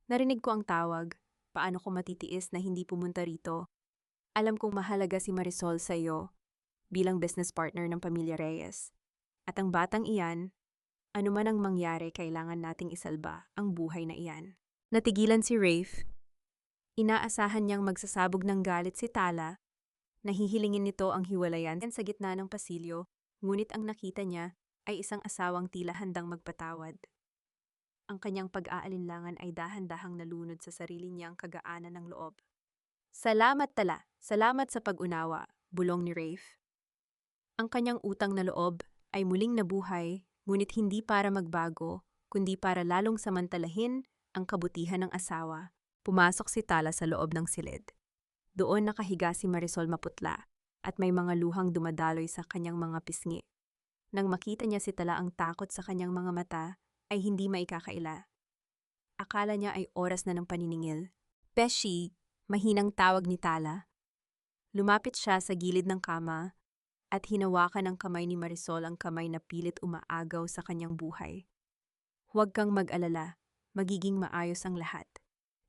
Narinig ko ang tawag. Paano ko matitiis na hindi pumunta rito? Alam kong mahalaga si Marisol sa iyo bilang business partner ng pamilya Reyes. At ang batang iyan, anuman ang mangyari, kailangan nating isalba ang buhay na iyan. Natigilan si Rafe. Inaasahan niyang magsasabog ng galit si Tala. Nahihilingin nito ang hiwalayan sa gitna ng pasilyo, ngunit ang nakita niya ay isang asawang tila handang magpatawad. Ang kanyang pag-aalinlangan ay dahan-dahang nalunod sa sarili niyang kagaanan ng loob. Salamat Tala, salamat sa pag-unawa, bulong ni Rafe. Ang kanyang utang na loob ay muling nabuhay, ngunit hindi para magbago, kundi para lalong samantalahin ang kabutihan ng asawa. Pumasok si Tala sa loob ng silid. Doon nakahiga si Marisol maputla at may mga luhang dumadaloy sa kanyang mga pisngi. Nang makita niya si Tala, ang takot sa kanyang mga mata ay hindi maikakaila. Akala niya ay oras na ng paniningil. Beshi, mahinang tawag ni Tala. Lumapit siya sa gilid ng kama at hinawakan ng kamay ni Marisol ang kamay na pilit umaagaw sa kanyang buhay. Huwag kang mag-alala, magiging maayos ang lahat.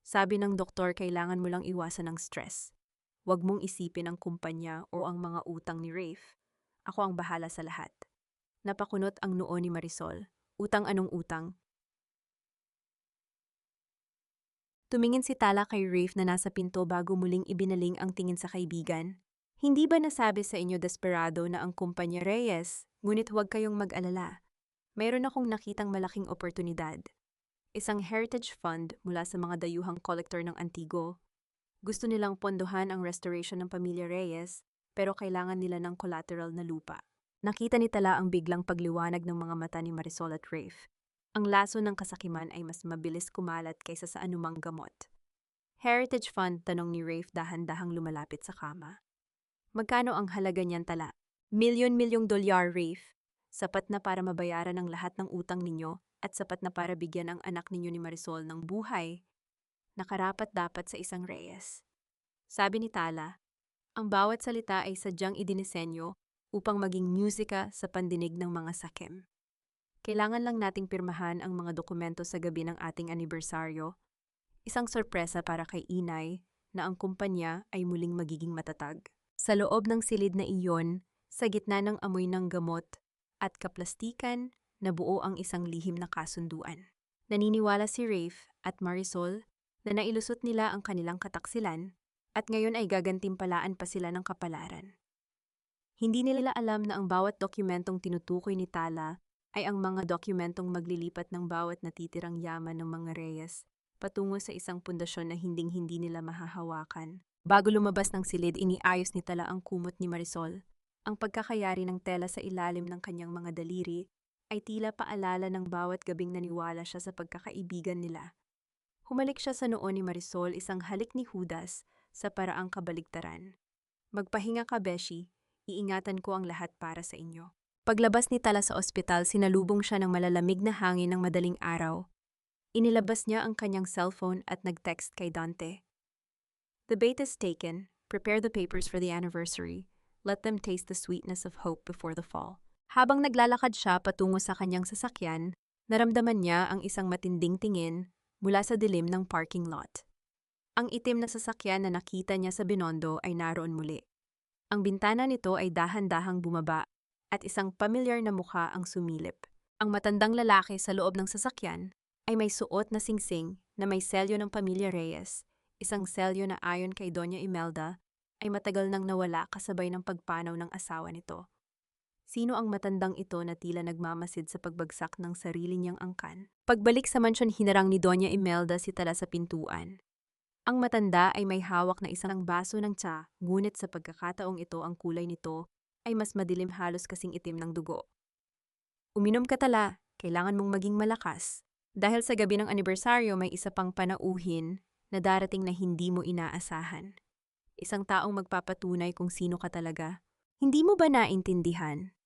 Sabi ng doktor, kailangan mo lang iwasan ang stress. Huwag mong isipin ang kumpanya o ang mga utang ni Rafe. Ako ang bahala sa lahat. Napakunot ang noo ni Marisol. Utang, anong utang? Tumingin si Tala kay Rafe na nasa pinto bago muling ibinaling ang tingin sa kaibigan. Hindi ba nasabi sa inyo, desperado, na ang kumpanya Reyes? Ngunit huwag kayong mag-alala. Mayroon akong nakitang malaking oportunidad. Isang heritage fund mula sa mga dayuhang kolektor ng Antigo. Gusto nilang pondohan ang restoration ng pamilya Reyes, pero kailangan nila ng collateral na lupa. Nakita ni Tala ang biglang pagliwanag ng mga mata ni Marisol at Rafe. Ang laso ng kasakiman ay mas mabilis kumalat kaysa sa anumang gamot. Heritage fund, tanong ni Rafe dahan-dahang lumalapit sa kama. Magkano ang halaga niyan, Tala? Milyon-milyong dolyar, Rafe. Sapat na para mabayaran ang lahat ng utang ninyo at sapat na para bigyan ang anak ninyo ni Marisol ng buhay na karapat-dapat sa isang Reyes. Sabi ni Tala, ang bawat salita ay sadyang idinisenyo upang maging musika sa pandinig ng mga sakim. Kailangan lang nating pirmahan ang mga dokumento sa gabi ng ating anibersaryo. Isang sorpresa para kay Inay na ang kumpanya ay muling magiging matatag. Sa loob ng silid na iyon, sa gitna ng amoy ng gamot at kaplastikan, nabuo ang isang lihim na kasunduan. Naniniwala si Rafe at Marisol na nailusot nila ang kanilang kataksilan At ngayon ay gagantimpalaan pa sila ng kapalaran. Hindi nila alam na ang bawat dokumentong tinutukoy ni Tala ay ang mga dokumentong maglilipat ng bawat natitirang yaman ng mga Reyes patungo sa isang pundasyon na hinding-hindi nila mahahawakan. Bago lumabas ng silid, iniayos ni Tala ang kumot ni Marisol. Ang pagkakayari ng tela sa ilalim ng kanyang mga daliri ay tila paalala ng bawat gabing naniwala siya sa pagkakaibigan nila. Humalik siya sa noo ni Marisol, isang halik ni Judas sa paraang kabaligtaran. Magpahinga ka, Beshi. Iingatan ko ang lahat para sa inyo. Paglabas ni Tala sa ospital, sinalubong siya ng malalamig na hangin ng madaling araw. Inilabas niya ang kanyang cellphone at nag-text kay Dante. The bait is taken. Prepare the papers for the anniversary. Let them taste the sweetness of hope before the fall. Habang naglalakad siya patungo sa kanyang sasakyan, naramdaman niya ang isang matinding tingin mula sa dilim ng parking lot. Ang itim na sasakyan na nakita niya sa Binondo ay naroon muli. Ang bintana nito ay dahan-dahang bumaba at isang pamilyar na mukha ang sumilip. Ang matandang lalaki sa loob ng sasakyan ay may suot na singsing na may selyo ng pamilya Reyes, isang selyo na ayon kay Doña Imelda ay matagal nang nawala kasabay ng pagpanaw ng asawa nito. Sino ang matandang ito na tila nagmamasid sa pagbagsak ng sarili niyang angkan? Pagbalik sa mansyon, hinarang ni Doña Imelda si Tala sa pintuan. Ang matanda ay may hawak na isang baso ng tsa, ngunit sa pagkakataong ito ang kulay nito ay mas madilim, halos kasing itim ng dugo. Uminom ka, Tala, kailangan mong maging malakas. Dahil sa gabi ng anibersaryo may isa pang panauhin na darating na hindi mo inaasahan. Isang taong magpapatunay kung sino ka talaga. Hindi mo ba naintindihan?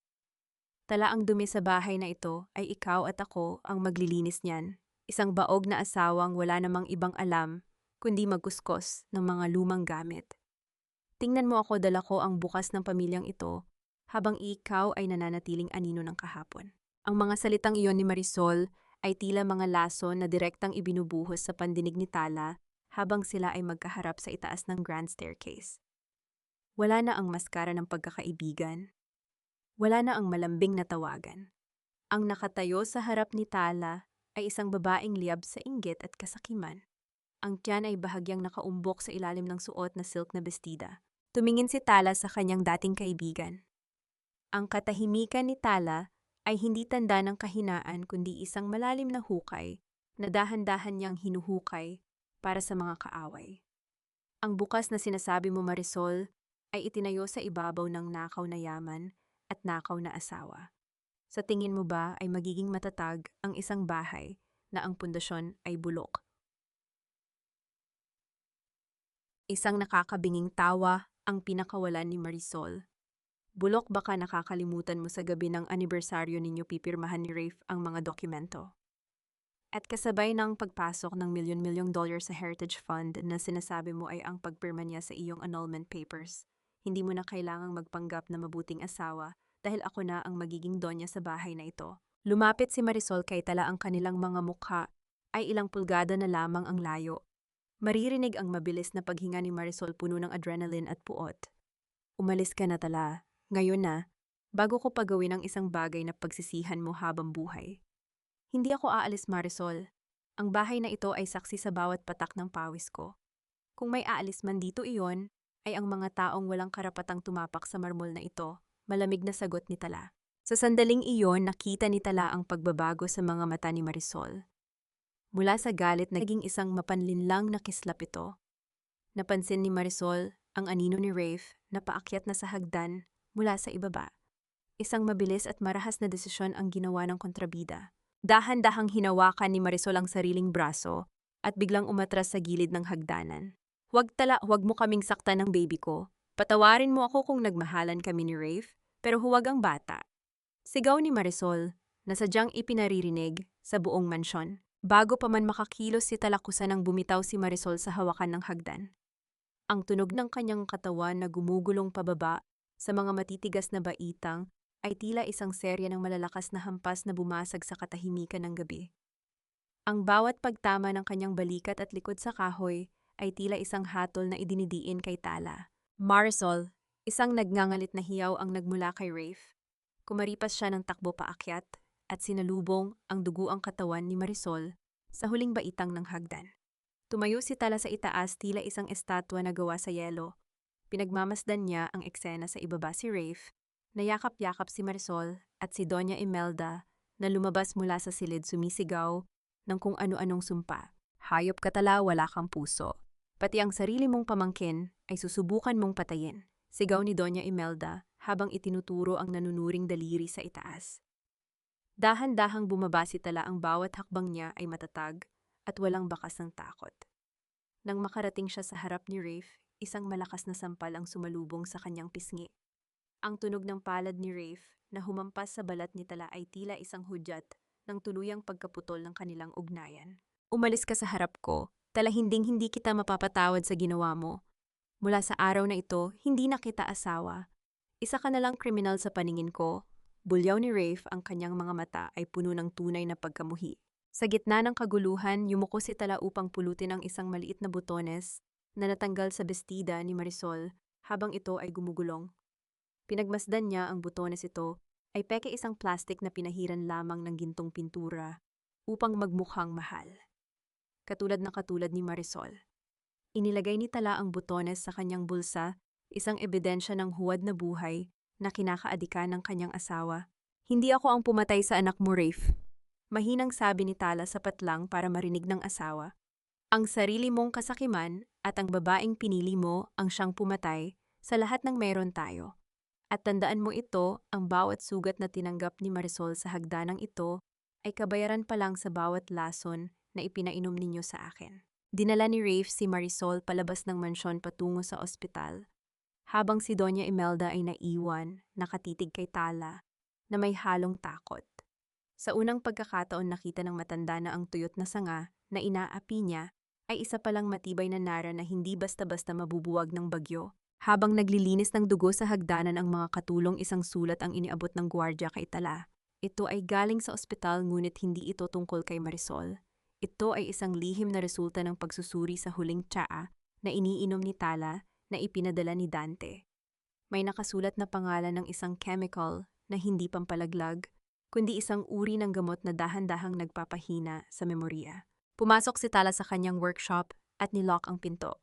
Tala, ang dumi sa bahay na ito ay ikaw at ako ang maglilinis niyan. Isang baog na asawang wala namang ibang alam kundi magkuskos ng mga lumang gamit. Tingnan mo ako, dala ko ang bukas ng pamilyang ito habang ikaw ay nananatiling anino ng kahapon. Ang mga salitang iyon ni Marisol ay tila mga laso na direktang ibinubuhos sa pandinig ni Tala habang sila ay magkaharap sa itaas ng grand staircase. Wala na ang maskara ng pagkakaibigan. Wala na ang malambing na tawagan. Ang nakatayo sa harap ni Tala ay isang babaeng liyab sa inggit at kasakiman. Ang tiyan ay bahagyang nakaumbok sa ilalim ng suot na silk na bestida. Tumingin si Tala sa kanyang dating kaibigan. Ang katahimikan ni Tala ay hindi tanda ng kahinaan kundi isang malalim na hukay na dahan-dahan niyang hinuhukay para sa mga kaaway. Ang bukas na sinasabi mo, Marisol, ay itinayo sa ibabaw ng nakaw na yaman at nakaw na asawa. Sa tingin mo ba ay magiging matatag ang isang bahay na ang pundasyon ay bulok? Isang nakakabinging tawa ang pinakawalan ni Marisol. Bulok, baka nakakalimutan mo sa gabi ng anibersaryo ninyo pipirmahan ni Rafe ang mga dokumento. At kasabay ng pagpasok ng milyon-milyong dollar sa Heritage Fund na sinasabi mo ay ang pagpirma niya sa iyong annulment papers. Hindi mo na kailangang magpanggap na mabuting asawa dahil ako na ang magiging donya sa bahay na ito. Lumapit si Marisol kay Tala, ang kanilang mga mukha ay ilang pulgada na lamang ang layo. Maririnig ang mabilis na paghinga ni Marisol, puno ng adrenaline at puot. Umalis ka na, Tala. Ngayon na, bago ko pagawin ang isang bagay na pagsisihan mo habang buhay. Hindi ako aalis, Marisol. Ang bahay na ito ay saksi sa bawat patak ng pawis ko. Kung may aalis man dito, iyon ay ang mga taong walang karapatang tumapak sa marmol na ito. Malamig na sagot ni Tala. Sa sandaling iyon, nakita ni Tala ang pagbabago sa mga mata ni Marisol. Mula sa galit, naging isang mapanlinlang na kislap ito. Napansin ni Marisol ang anino ni Rafe na paakyat na sa hagdan mula sa ibaba. Isang mabilis at marahas na desisyon ang ginawa ng kontrabida. Dahan-dahang hinawakan ni Marisol ang sariling braso at biglang umatras sa gilid ng hagdanan. Huwag, Tala, huwag mo kaming saktan ng baby ko. Patawarin mo ako kung nagmahalan kami ni Rafe, pero huwag ang bata. Sigaw ni Marisol na sadyang ipinaririnig sa buong mansyon. Bago pa man makakilos si Tala, kusa nang bumitaw si Marisol sa hawakan ng hagdan. Ang tunog ng kanyang katawan na gumugulong pababa sa mga matitigas na baitang ay tila isang serya ng malalakas na hampas na bumasag sa katahimikan ng gabi. Ang bawat pagtama ng kanyang balikat at likod sa kahoy ay tila isang hatol na idinidiin kay Tala. Marisol, isang nagngangalit na hiyaw ang nagmula kay Rafe. Kumaripas siya ng takbo paakyat at sinalubong ang duguang katawan ni Marisol sa huling baitang ng hagdan. Tumayo si Tala sa itaas tila isang estatwa na gawa sa yelo. Pinagmamasdan niya ang eksena sa ibaba si Rafe, nayakap-yakap si Marisol at si Doña Imelda na lumabas mula sa silid sumisigaw ng kung ano-anong sumpa. Hayop ka tala, wala kang puso. Pati ang sarili mong pamangkin ay susubukan mong patayin. Sigaw ni Doña Imelda habang itinuturo ang nanunuring daliri sa itaas. Dahan-dahang bumaba si Tala, ang bawat hakbang niya ay matatag at walang bakas ng takot. Nang makarating siya sa harap ni Rafe, isang malakas na sampal ang sumalubong sa kanyang pisngi. Ang tunog ng palad ni Rafe na humampas sa balat ni Tala ay tila isang hudyat ng tuluyang pagkaputol ng kanilang ugnayan. Umalis ka sa harap ko, Tala, hindi kita mapapatawad sa ginawa mo. Mula sa araw na ito, hindi na kita asawa. Isa ka na lang kriminal sa paningin ko. Bulyaw ni Rafe, ang kanyang mga mata ay puno ng tunay na pagkamuhi. Sa gitna ng kaguluhan, yumuko si Tala upang pulutin ang isang maliit na butones na natanggal sa bestida ni Marisol habang ito ay gumugulong. Pinagmasdan niya ang butones, ito ay peke isang plastik na pinahiran lamang ng gintong pintura upang magmukhang mahal. Katulad ni Marisol. Inilagay ni Tala ang butones sa kanyang bulsa, isang ebidensya ng huwad na buhay na kinakaadikan ng kanyang asawa. Hindi ako ang pumatay sa anak mo, Rafe. Mahinang sabi ni Tala, sapat lang para marinig ng asawa. Ang sarili mong kasakiman at ang babaeng pinili mo ang siyang pumatay sa lahat ng meron tayo. At tandaan mo ito, ang bawat sugat na tinanggap ni Marisol sa hagdanang ito ay kabayaran pa lang sa bawat lason na ipinainom ninyo sa akin. Dinala ni Rafe si Marisol palabas ng mansyon patungo sa ospital, habang si Doña Imelda ay naiwan, nakatitig kay Tala, na may halong takot. Sa unang pagkakataon, nakita ng matanda na ang tuyot na sanga na inaapi niya ay isa palang matibay na nara na hindi basta-basta mabubuwag ng bagyo. Habang naglilinis ng dugo sa hagdanan ang mga katulong, isang sulat ang iniabot ng gwardya kay Tala. Ito ay galing sa ospital, ngunit hindi ito tungkol kay Marisol. Ito ay isang lihim na resulta ng pagsusuri sa huling tsaa na iniinom ni Tala na ipinadala ni Dante. May nakasulat na pangalan ng isang chemical na hindi pampalaglag, kundi isang uri ng gamot na dahan-dahang nagpapahina sa memorya. Pumasok si Tala sa kanyang workshop at nilock ang pinto.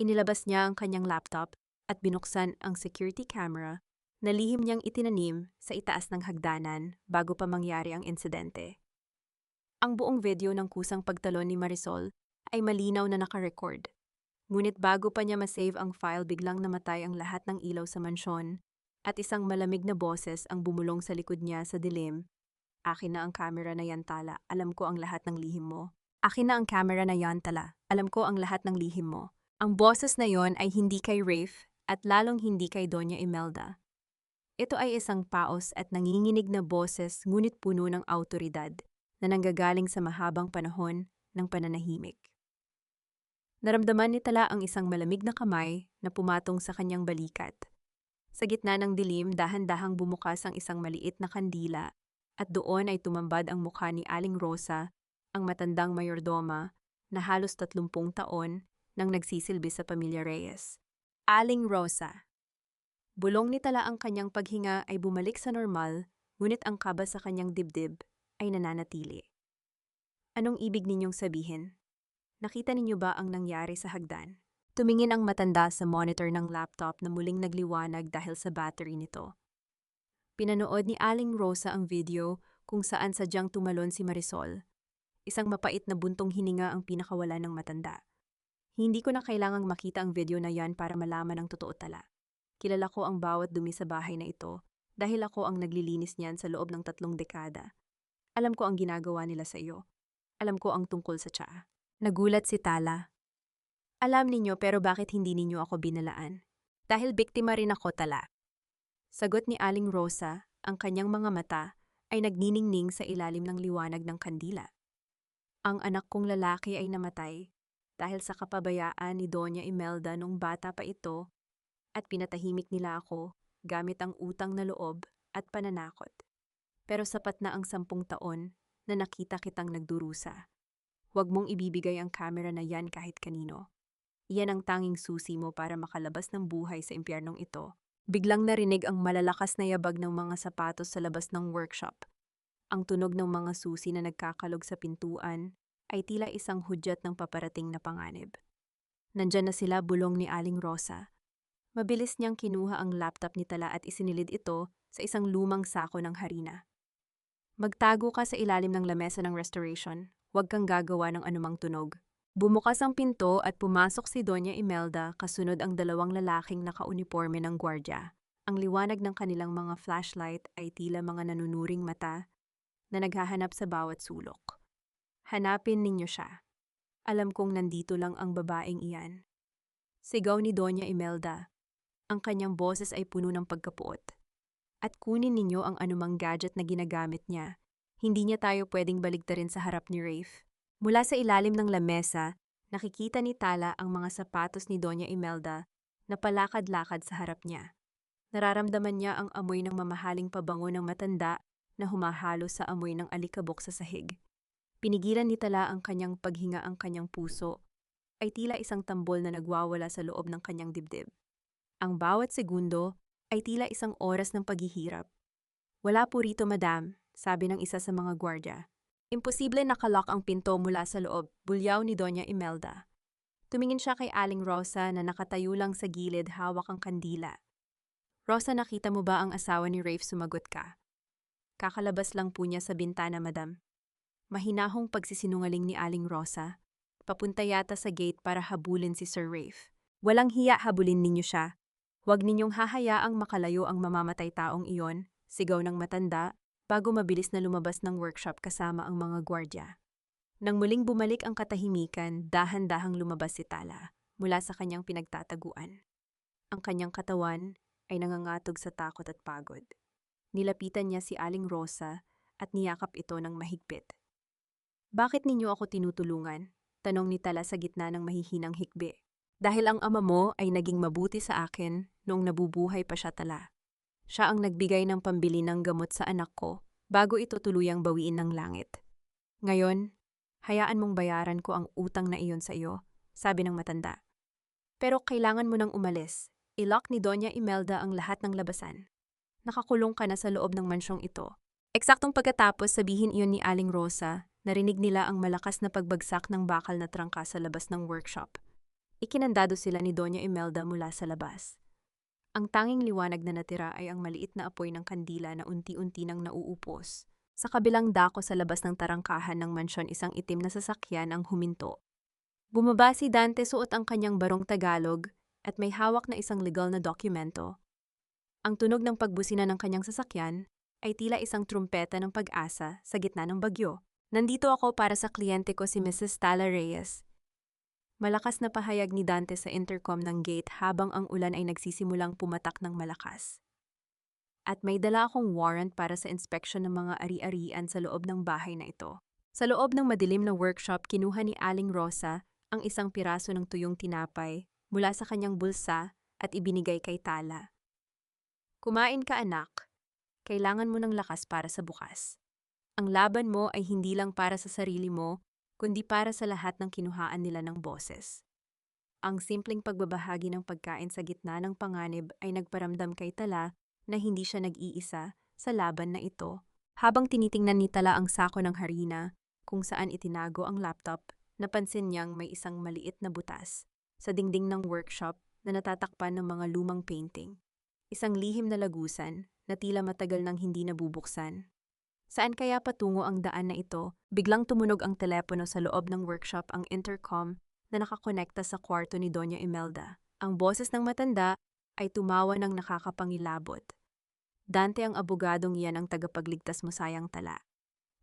Inilabas niya ang kanyang laptop at binuksan ang security camera na lihim niyang itinanim sa itaas ng hagdanan bago pa mangyari ang insidente. Ang buong video ng kusang pagtalon ni Marisol ay malinaw na nakarecord. Ngunit bago pa niya masave ang file, biglang namatay ang lahat ng ilaw sa mansyon at isang malamig na boses ang bumulong sa likod niya sa dilim. Akin na ang camera na yan, Tala. Alam ko ang lahat ng lihim mo. Akin na ang camera na yan, Tala. Alam ko ang lahat ng lihim mo. Ang boses na yon ay hindi kay Rafe at lalong hindi kay Doña Imelda. Ito ay isang paos at nanginginig na boses, ngunit puno ng awtoridad na nanggagaling sa mahabang panahon ng pananahimik. Naramdaman ni Tala ang isang malamig na kamay na pumatong sa kanyang balikat. Sa gitna ng dilim, dahan-dahang bumukas ang isang maliit na kandila at doon ay tumambad ang mukha ni Aling Rosa, ang matandang mayordoma na halos 30 taon nang nagsisilbi sa pamilya Reyes. Aling Rosa. Bulong ni Tala, ang kanyang paghinga ay bumalik sa normal, ngunit ang kaba sa kanyang dibdib ay nananatili. Anong ibig ninyong sabihin? Nakita ninyo ba ang nangyari sa hagdan? Tumingin ang matanda sa monitor ng laptop na muling nagliwanag dahil sa battery nito. Pinanood ni Aling Rosa ang video kung saan sadyang tumalon si Marisol. Isang mapait na buntong hininga ang pinakawala ng matanda. Hindi ko na kailangang makita ang video na yan para malaman ang totoo, Tala. Kilala ko ang bawat dumi sa bahay na ito dahil ako ang naglilinis niyan sa loob ng 3 dekada. Alam ko ang ginagawa nila sa iyo. Alam ko ang tungkol sa tsaa. Nagulat si Tala. Alam ninyo, pero bakit hindi ninyo ako binalaan? Dahil biktima rin ako, Tala. Sagot ni Aling Rosa, ang kanyang mga mata ay nagniningning sa ilalim ng liwanag ng kandila. Ang anak kong lalaki ay namatay dahil sa kapabayaan ni Doña Imelda nung bata pa ito, at pinatahimik nila ako gamit ang utang na loob at pananakot. Pero sapat na ang 10 taon na nakita kitang nagdurusa. Huwag mong ibibigay ang camera na yan kahit kanino. Iyan ang tanging susi mo para makalabas ng buhay sa impyernong ito. Biglang narinig ang malalakas na yabag ng mga sapatos sa labas ng workshop. Ang tunog ng mga susi na nagkakalog sa pintuan ay tila isang hudyat ng paparating na panganib. Nandyan na sila bulong ni Aling Rosa. Mabilis niyang kinuha ang laptop ni Tala at isinilid ito sa isang lumang sako ng harina. Magtago ka sa ilalim ng lamesa ng restoration. Huwag kang gagawa ng anumang tunog. Bumukas ang pinto at pumasok si Doña Imelda kasunod ang dalawang lalaking nakauniporme ng gwardya. Ang liwanag ng kanilang mga flashlight ay tila mga nanunuring mata na naghahanap sa bawat sulok. Hanapin ninyo siya. Alam kong nandito lang ang babaeng iyan. Sigaw ni Doña Imelda. Ang kanyang boses ay puno ng pagkapuot. At kunin ninyo ang anumang gadget na ginagamit niya. Hindi niya tayo pwedeng baligtarin sa harap ni Rafe. Mula sa ilalim ng lamesa, nakikita ni Tala ang mga sapatos ni Doña Imelda na palakad-lakad sa harap niya. Nararamdaman niya ang amoy ng mamahaling pabango ng matanda na humahalo sa amoy ng alikabok sa sahig. Pinigilan ni Tala ang kanyang paghinga, ang kanyang puso ay tila isang tambol na nagwawala sa loob ng kanyang dibdib. Ang bawat segundo ay tila isang oras ng paghihirap. Wala po rito, madam, sabi ng isa sa mga gwardya. Imposible nakalock ang pinto mula sa loob, bulyaw ni Doña Imelda. Tumingin siya kay Aling Rosa na nakatayo lang sa gilid, hawak ang kandila. Rosa, nakita mo ba ang asawa ni Rafe? Sumagot ka. Kakalabas lang po niya sa bintana, madam. Mahinahong pagsisinungaling ni Aling Rosa. Papunta yata sa gate para habulin si Sir Rafe. Walang hiya, habulin ninyo siya. Huwag ninyong hahayaang makalayo ang mamamatay taong iyon, sigaw ng matanda, bago mabilis na lumabas ng workshop kasama ang mga gwardya. Nang muling bumalik ang katahimikan, dahan-dahang lumabas si Tala mula sa kanyang pinagtataguan. Ang kanyang katawan ay nangangatog sa takot at pagod. Nilapitan niya si Aling Rosa at niyakap ito ng mahigpit. Bakit ninyo ako tinutulungan? Tanong ni Tala sa gitna ng mahihinang hikbi. Dahil ang ama mo ay naging mabuti sa akin noong nabubuhay pa siya, Tala. Siya ang nagbigay ng pambili ng gamot sa anak ko bago ito tuluyang bawiin ng langit. Ngayon, hayaan mong bayaran ko ang utang na iyon sa iyo, sabi ng matanda. Pero kailangan mo nang umalis. I-lock ni Doña Imelda ang lahat ng labasan. Nakakulong ka na sa loob ng mansyong ito. Eksaktong pagkatapos sabihin iyon ni Aling Rosa, narinig nila ang malakas na pagbagsak ng bakal na trangka sa labas ng workshop. Ikinandado sila ni Doña Imelda mula sa labas. Ang tanging liwanag na natira ay ang maliit na apoy ng kandila na unti-unti nang nauupos. Sa kabilang dako sa labas ng tarangkahan ng mansyon, isang itim na sasakyan ang huminto. Bumaba si Dante, suot ang kanyang barong Tagalog at may hawak na isang legal na dokumento. Ang tunog ng pagbusina ng kanyang sasakyan ay tila isang trumpeta ng pag-asa sa gitna ng bagyo. Nandito ako para sa kliyente ko, si Mrs. Tala Reyes. Malakas na pahayag ni Dante sa intercom ng gate habang ang ulan ay nagsisimulang pumatak ng malakas. At may dala akong warrant para sa inspeksyon ng mga ari-arian sa loob ng bahay na ito. Sa loob ng madilim na workshop, kinuha ni Aling Rosa ang isang piraso ng tuyong tinapay mula sa kanyang bulsa at ibinigay kay Tala. Kumain ka, anak. Kailangan mo ng lakas para sa bukas. Ang laban mo ay hindi lang para sa sarili mo, kundi para sa lahat ng kinuhaan nila ng boses. Ang simpleng pagbabahagi ng pagkain sa gitna ng panganib ay nagparamdam kay Tala na hindi siya nag-iisa sa laban na ito. Habang tinitingnan ni Tala ang sako ng harina kung saan itinago ang laptop, napansin niyang may isang maliit na butas sa dingding ng workshop na natatakpan ng mga lumang painting. Isang lihim na lagusan na tila matagal nang hindi nabubuksan. Saan kaya patungo ang daan na ito? Biglang tumunog ang telepono sa loob ng workshop, ang intercom na nakakonekta sa kwarto ni Doña Imelda. Ang boses ng matanda ay tumawa ng nakakapangilabot. Dante, ang abogadong iyan ang tagapagligtas mo, sayang Tala.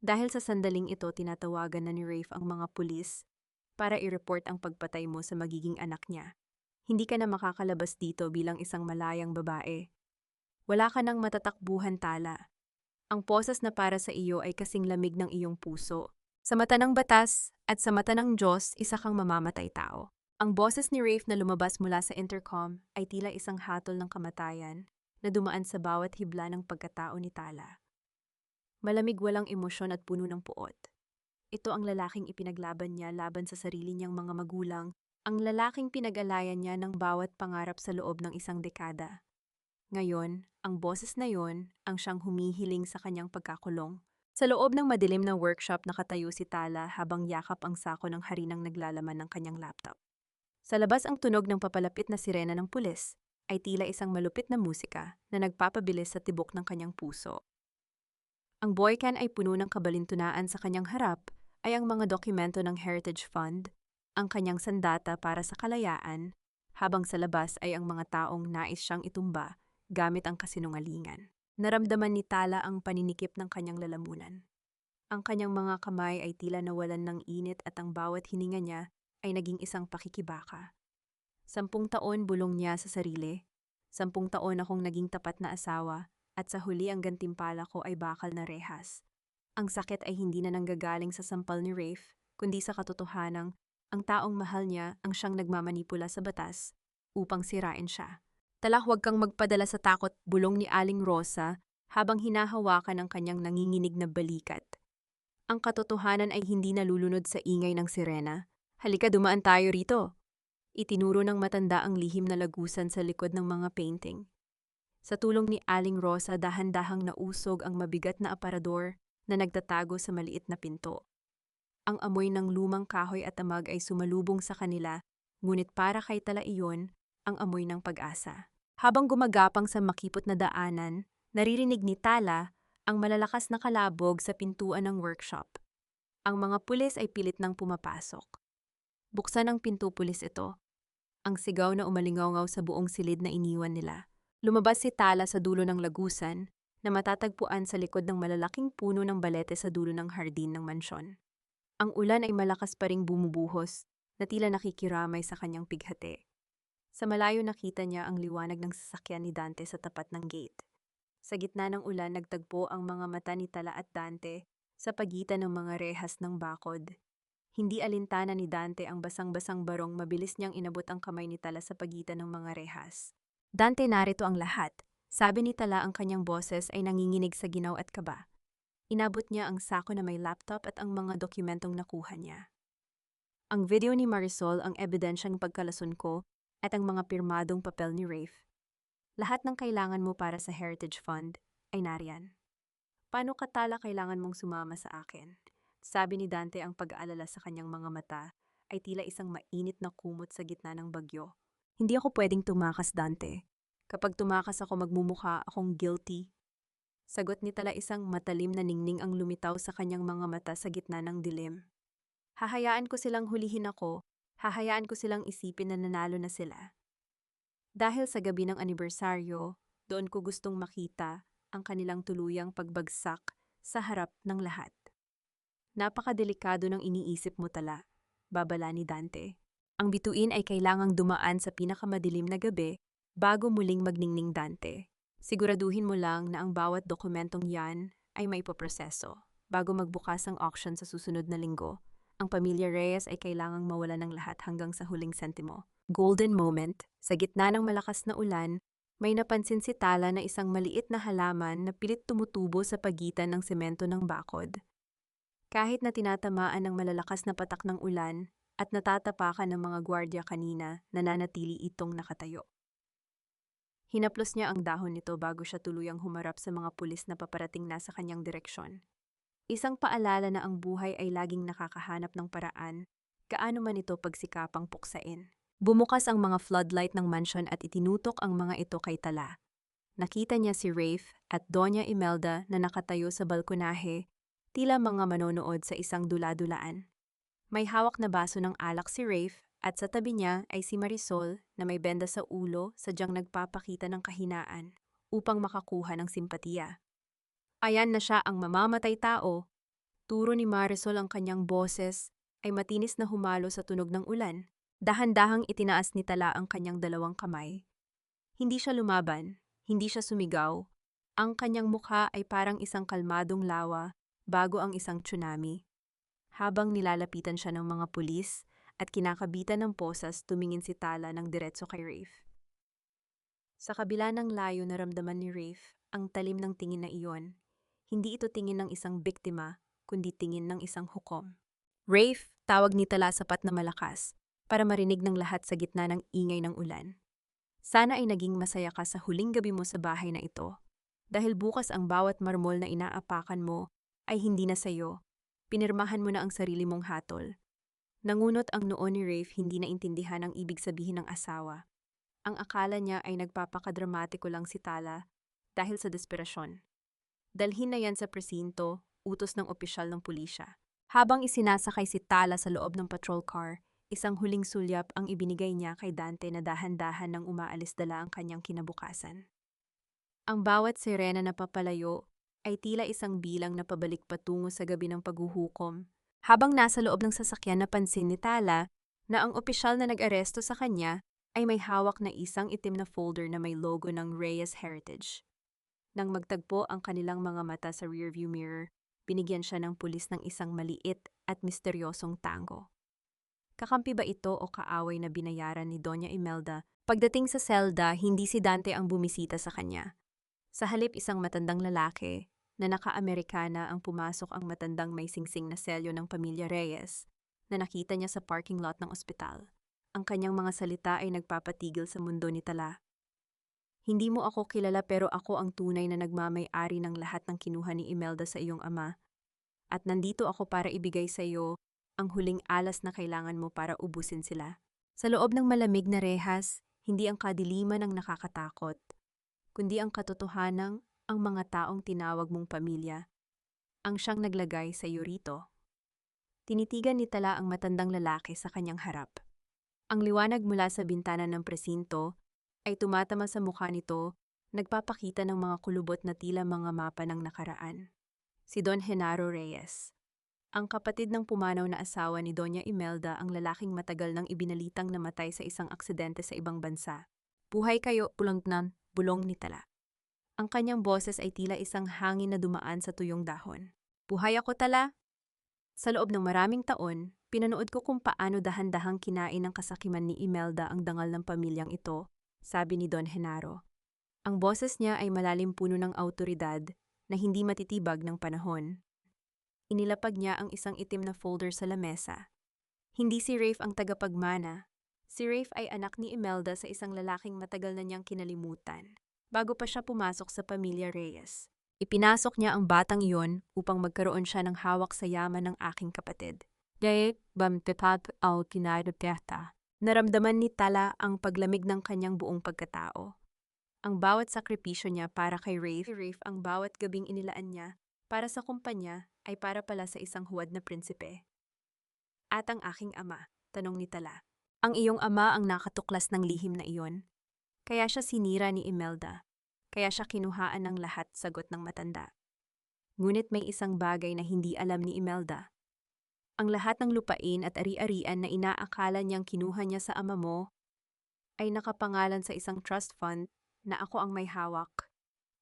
Dahil sa sandaling ito, tinatawagan na ni Rafe ang mga pulis para i-report ang pagpatay mo sa magiging anak niya. Hindi ka na makakalabas dito bilang isang malayang babae. Wala ka nang matatakbuhan, Tala. Ang poses na para sa iyo ay kasing lamig ng iyong puso. Sa mata ng batas at sa mata ng Diyos, isa kang mamamatay tao. Ang boses ni Rafe na lumabas mula sa intercom ay tila isang hatol ng kamatayan na dumaan sa bawat hibla ng pagkatao ni Tala. Malamig, walang emosyon at puno ng puot. Ito ang lalaking ipinaglaban niya laban sa sarili niyang mga magulang, ang lalaking pinag-alayan niya ng bawat pangarap sa loob ng isang dekada. Ngayon, ang boses na yon ang siyang humihiling sa kanyang pagkakulong. Sa loob ng madilim na workshop nakatayo si Tala habang yakap ang sako ng harinang naglalaman ng kanyang laptop. Sa labas ang tunog ng papalapit na sirena ng pulis ay tila isang malupit na musika na nagpapabilis sa tibok ng kanyang puso. Ang boycan ay puno ng kabalintunaan sa kanyang harap ay ang mga dokumento ng Heritage Fund, ang kanyang sandata para sa kalayaan, habang sa labas ay ang mga taong nais siyang itumba gamit ang kasinungalingan. Naramdaman ni Tala ang paninikip ng kanyang lalamunan. Ang kanyang mga kamay ay tila nawalan ng init at ang bawat hininga niya ay naging isang pakikibaka. 10 taon bulong niya sa sarili, 10 taon akong naging tapat na asawa, at sa huli ang gantimpala ko ay bakal na rehas. Ang sakit ay hindi na nanggagaling sa sampal ni Rafe, kundi sa katotohanang ang taong mahal niya ang siyang nagmamanipula sa batas upang sirain siya. Tala, huwag kang magpadala sa takot, bulong ni Aling Rosa habang hinahawakan ang kanyang nanginginig na balikat. Ang katotohanan ay hindi nalulunod sa ingay ng sirena. Halika, dumaan tayo rito. Itinuro ng matanda ang lihim na lagusan sa likod ng mga painting. Sa tulong ni Aling Rosa, dahan-dahang nausog ang mabigat na aparador na nagtatago sa maliit na pinto. Ang amoy ng lumang kahoy at amag ay sumalubong sa kanila, ngunit para kay Tala iyon, ang amoy ng pag-asa. Habang gumagapang sa makipot na daanan, naririnig ni Tala ang malalakas na kalabog sa pintuan ng workshop. Ang mga pulis ay pilit nang pumapasok. Buksan ang pinto pulis ito. Ang sigaw na umalingaw sa buong silid na iniwan nila. Lumabas si Tala sa dulo ng lagusan na matatagpuan sa likod ng malalaking puno ng balete sa dulo ng hardin ng mansyon. Ang ulan ay malakas pa ring bumubuhos na tila nakikiramay sa kanyang pighati. Sa malayo nakita niya ang liwanag ng sasakyan ni Dante sa tapat ng gate. Sa gitna ng ulan nagtagpo ang mga mata ni Tala at Dante sa pagitan ng mga rehas ng bakod. Hindi alintana ni Dante ang basang-basang barong, mabilis niyang inabot ang kamay ni Tala sa pagitan ng mga rehas. Dante, narito ang lahat. Sabi ni Tala, ang kanyang boses ay nanginginig sa ginaw at kaba. Inabot niya ang sako na may laptop at ang mga dokumentong nakuha niya. Ang video ni Marisol, ang ebidensyang pagkalason ko, at ang mga pirmadong papel ni Rafe. Lahat ng kailangan mo para sa Heritage Fund ay nariyan. Paano ka, Tala, kailangan mong sumama sa akin? Sabi ni Dante, ang pag-aalala sa kanyang mga mata ay tila isang mainit na kumot sa gitna ng bagyo. Hindi ako pwedeng tumakas, Dante. Kapag tumakas ako, magmumukha akong guilty. Sagot ni Tala, isang matalim na ningning ang lumitaw sa kanyang mga mata sa gitna ng dilim. Hahayaan ko silang hulihin ako, hahayaan ko silang isipin na nanalo na sila. Dahil sa gabi ng anibersaryo, doon ko gustong makita ang kanilang tuluyang pagbagsak sa harap ng lahat. Napakadelikado ng iniisip mo, Tala, babala ni Dante. Ang bituin ay kailangang dumaan sa pinakamadilim na gabi bago muling magningning, Dante. Siguraduhin mo lang na ang bawat dokumentong yan ay may poproseso. Bago magbukas ang auction sa susunod na linggo, ang pamilya Reyes ay kailangang mawala ng lahat hanggang sa huling sentimo. Golden moment, sa gitna ng malakas na ulan, may napansin si Tala na isang maliit na halaman na pilit tumutubo sa pagitan ng semento ng bakod. Kahit na tinatamaan ng malalakas na patak ng ulan at natatapakan ng mga gwardya kanina, nananatili itong nakatayo. Hinaplos niya ang dahon nito bago siya tuluyang humarap sa mga pulis na paparating na sa kanyang direksyon. Isang paalala na ang buhay ay laging nakakahanap ng paraan, gaano man ito pagsikapang puksain. Bumukas ang mga floodlight ng mansyon at itinutok ang mga ito kay Tala. Nakita niya si Rafe at Doña Imelda na nakatayo sa balkonahe, tila mga manonood sa isang dula-dulaan. May hawak na baso ng alak si Rafe at sa tabi niya ay si Marisol na may benda sa ulo, sadyang nagpapakita ng kahinaan upang makakuha ng simpatiya. Ayan na siya, ang mamamatay tao. Turo ni Marisol, ang kanyang boses ay matinis na humalo sa tunog ng ulan. Dahan-dahang itinaas ni Tala ang kanyang dalawang kamay. Hindi siya lumaban, hindi siya sumigaw. Ang kanyang mukha ay parang isang kalmadong lawa bago ang isang tsunami. Habang nilalapitan siya ng mga pulis at kinakabitan ng posas, tumingin si Tala ng diretso kay Rafe. Sa kabila ng layo, naramdaman ni Rafe ang talim ng tingin na iyon. Hindi ito tingin ng isang biktima, kundi tingin ng isang hukom. Rafe, tawag ni Tala sapat na malakas para marinig ng lahat sa gitna ng ingay ng ulan. Sana ay naging masaya ka sa huling gabi mo sa bahay na ito. Dahil bukas ang bawat marmol na inaapakan mo ay hindi na sayo. Pinirmahan mo na ang sarili mong hatol. Nangunot ang noo ni Rafe, hindi na intindihan ang ibig sabihin ng asawa. Ang akala niya ay nagpapakadramatiko lang si Tala dahil sa desperasyon. Dalhin na yan sa presinto, utos ng opisyal ng pulisya. Habang isinasakay si Tala sa loob ng patrol car, isang huling sulyap ang ibinigay niya kay Dante na dahan-dahan nang umaalis dala ang kanyang kinabukasan. Ang bawat sirena na papalayo ay tila isang bilang na pabalik patungo sa gabi ng paghuhukom. Habang nasa loob ng sasakyan, napansin ni Tala na ang opisyal na nag-aresto sa kanya ay may hawak na isang itim na folder na may logo ng Reyes Heritage. Nang magtagpo ang kanilang mga mata sa rearview mirror, binigyan siya ng pulis ng isang maliit at misteryosong tango. Kakampi ba ito o kaaway na binayaran ni Doña Imelda? Pagdating sa selda, hindi si Dante ang bumisita sa kanya. Sa halip, isang matandang lalaki na naka-Amerikana ang pumasok. Ang matandang may singsing na selyo ng pamilya Reyes na nakita niya sa parking lot ng ospital. Ang kanyang mga salita ay nagpapatigil sa mundo ni Tala. Hindi mo ako kilala, pero ako ang tunay na nagmamay-ari ng lahat ng kinuha ni Imelda sa iyong ama. At nandito ako para ibigay sa iyo ang huling alas na kailangan mo para ubusin sila. Sa loob ng malamig na rehas, hindi ang kadiliman ang nakakatakot, kundi ang katotohanang ang mga taong tinawag mong pamilya ang siyang naglagay sa iyo rito. Tinitigan ni Tala ang matandang lalaki sa kanyang harap. Ang liwanag mula sa bintana ng presinto ay tumatama sa mukha nito, nagpapakita ng mga kulubot na tila mga mapa ng nakaraan. Si Don Genaro Reyes, ang kapatid ng pumanaw na asawa ni Doña Imelda, ang lalaking matagal nang ibinalitang namatay sa isang aksidente sa ibang bansa. Buhay kayo, bulong ni Tala. Ang kanyang boses ay tila isang hangin na dumaan sa tuyong dahon. Buhay ako, Tala. Sa loob ng maraming taon, pinanood ko kung paano dahan-dahang kinain ng kasakiman ni Imelda ang dangal ng pamilyang ito, sabi ni Don Genaro. Ang boses niya ay malalim, puno ng autoridad na hindi matitibag ng panahon. Inilapag niya ang isang itim na folder sa lamesa. Hindi si Rafe ang tagapagmana. Si Rafe ay anak ni Imelda sa isang lalaking matagal na niyang kinalimutan bago pa siya pumasok sa pamilya Reyes. Ipinasok niya ang batang iyon upang magkaroon siya ng hawak sa yaman ng aking kapatid. Gayet bamtepat al kinarapeta. Naramdaman ni Tala ang paglamig ng kanyang buong pagkatao. Ang bawat sakripisyo niya para kay Rafe, ang bawat gabing inilaan niya para sa kumpanya ay para pala sa isang huwad na prinsipe. At ang aking ama, tanong ni Tala. Ang iyong ama ang nakatuklas ng lihim na iyon. Kaya siya sinira ni Imelda. Kaya siya kinuhaan ng lahat, sagot ng matanda. Ngunit may isang bagay na hindi alam ni Imelda. Ang lahat ng lupain at ari-arian na inaakala niyang kinuha niya sa ama mo ay nakapangalan sa isang trust fund na ako ang may hawak.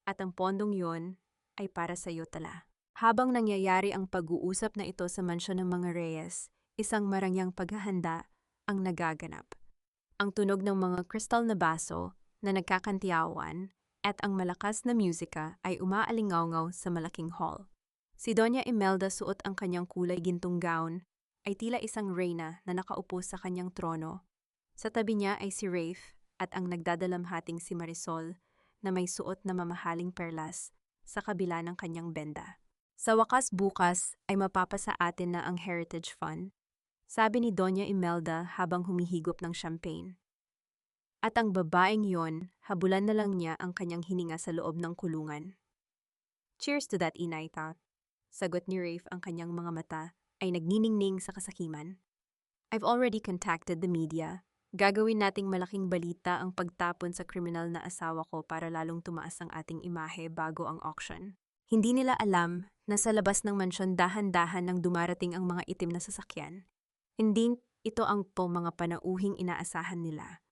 At ang pondong yon ay para sa iyo, Tala. Habang nangyayari ang pag-uusap na ito sa mansyon ng mga Reyes, isang marangyang paghahanda ang nagaganap. Ang tunog ng mga kristal na baso na nagkakantiyawan at ang malakas na musika ay umaalingaw sa malaking hall. Si Doña Imelda, suot ang kanyang kulay gintong gown, ay tila isang reyna na nakaupo sa kanyang trono. Sa tabi niya ay si Rafe at ang nagdadalamhating si Marisol na may suot na mamahaling perlas sa kabila ng kanyang benda. Sa wakas, bukas ay mapapasa atin na ang Heritage Fund, sabi ni Doña Imelda habang humihigop ng champagne. At ang babaeng yon, habulan na lang niya ang kanyang hininga sa loob ng kulungan. Cheers to that, Inay, ta. Sagot ni Rafe, ang kanyang mga mata ay nagniningning sa kasakiman. I've already contacted the media. Gagawin nating malaking balita ang pagtapon sa kriminal na asawa ko para lalong tumaas ang ating imahe bago ang auction. Hindi nila alam na sa labas ng mansyon dahan-dahan nang dumarating ang mga itim na sasakyan. Hindi ito ang mga panauhing inaasahan nila.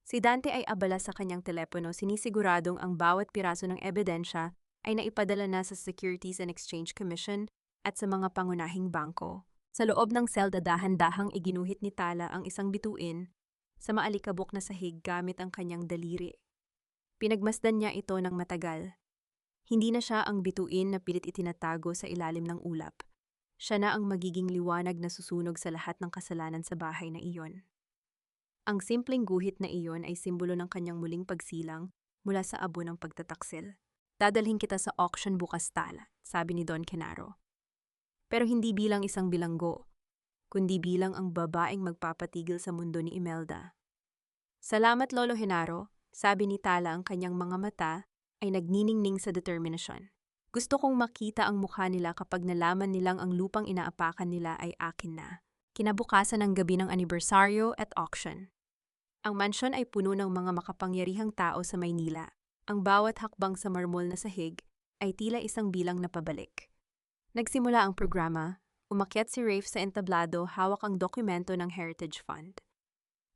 Si Dante ay abala sa kanyang telepono, sinisiguradong ang bawat piraso ng ebidensya ay naipadala na sa Securities and Exchange Commission at sa mga pangunahing bangko. Sa loob ng selda, dahan-dahang iginuhit ni Tala ang isang bituin sa maalikabok na sahig gamit ang kanyang daliri. Pinagmasdan niya ito ng matagal. Hindi na siya ang bituin na pilit itinatago sa ilalim ng ulap. Siya na ang magiging liwanag na susunog sa lahat ng kasalanan sa bahay na iyon. Ang simpleng guhit na iyon ay simbolo ng kanyang muling pagsilang mula sa abo ng pagtataksil. Dadalhin kita sa auction bukas Tala, sabi ni Don Genaro. Pero hindi bilang isang bilanggo, kundi bilang ang babaeng magpapatigil sa mundo ni Imelda. Salamat Lolo Genaro, sabi ni Tala, ang kanyang mga mata ay nagniningning sa determinasyon. Gusto kong makita ang mukha nila kapag nalaman nilang ang lupang inaapakan nila ay akin na. Kinabukasan ng gabi ng anibersaryo at auction. Ang mansyon ay puno ng mga makapangyarihang tao sa Maynila. Ang bawat hakbang sa marmol na sahig ay tila isang bilang na pabalik. Nagsimula ang programa, umakyat si Rafe sa entablado, hawak ang dokumento ng Heritage Fund.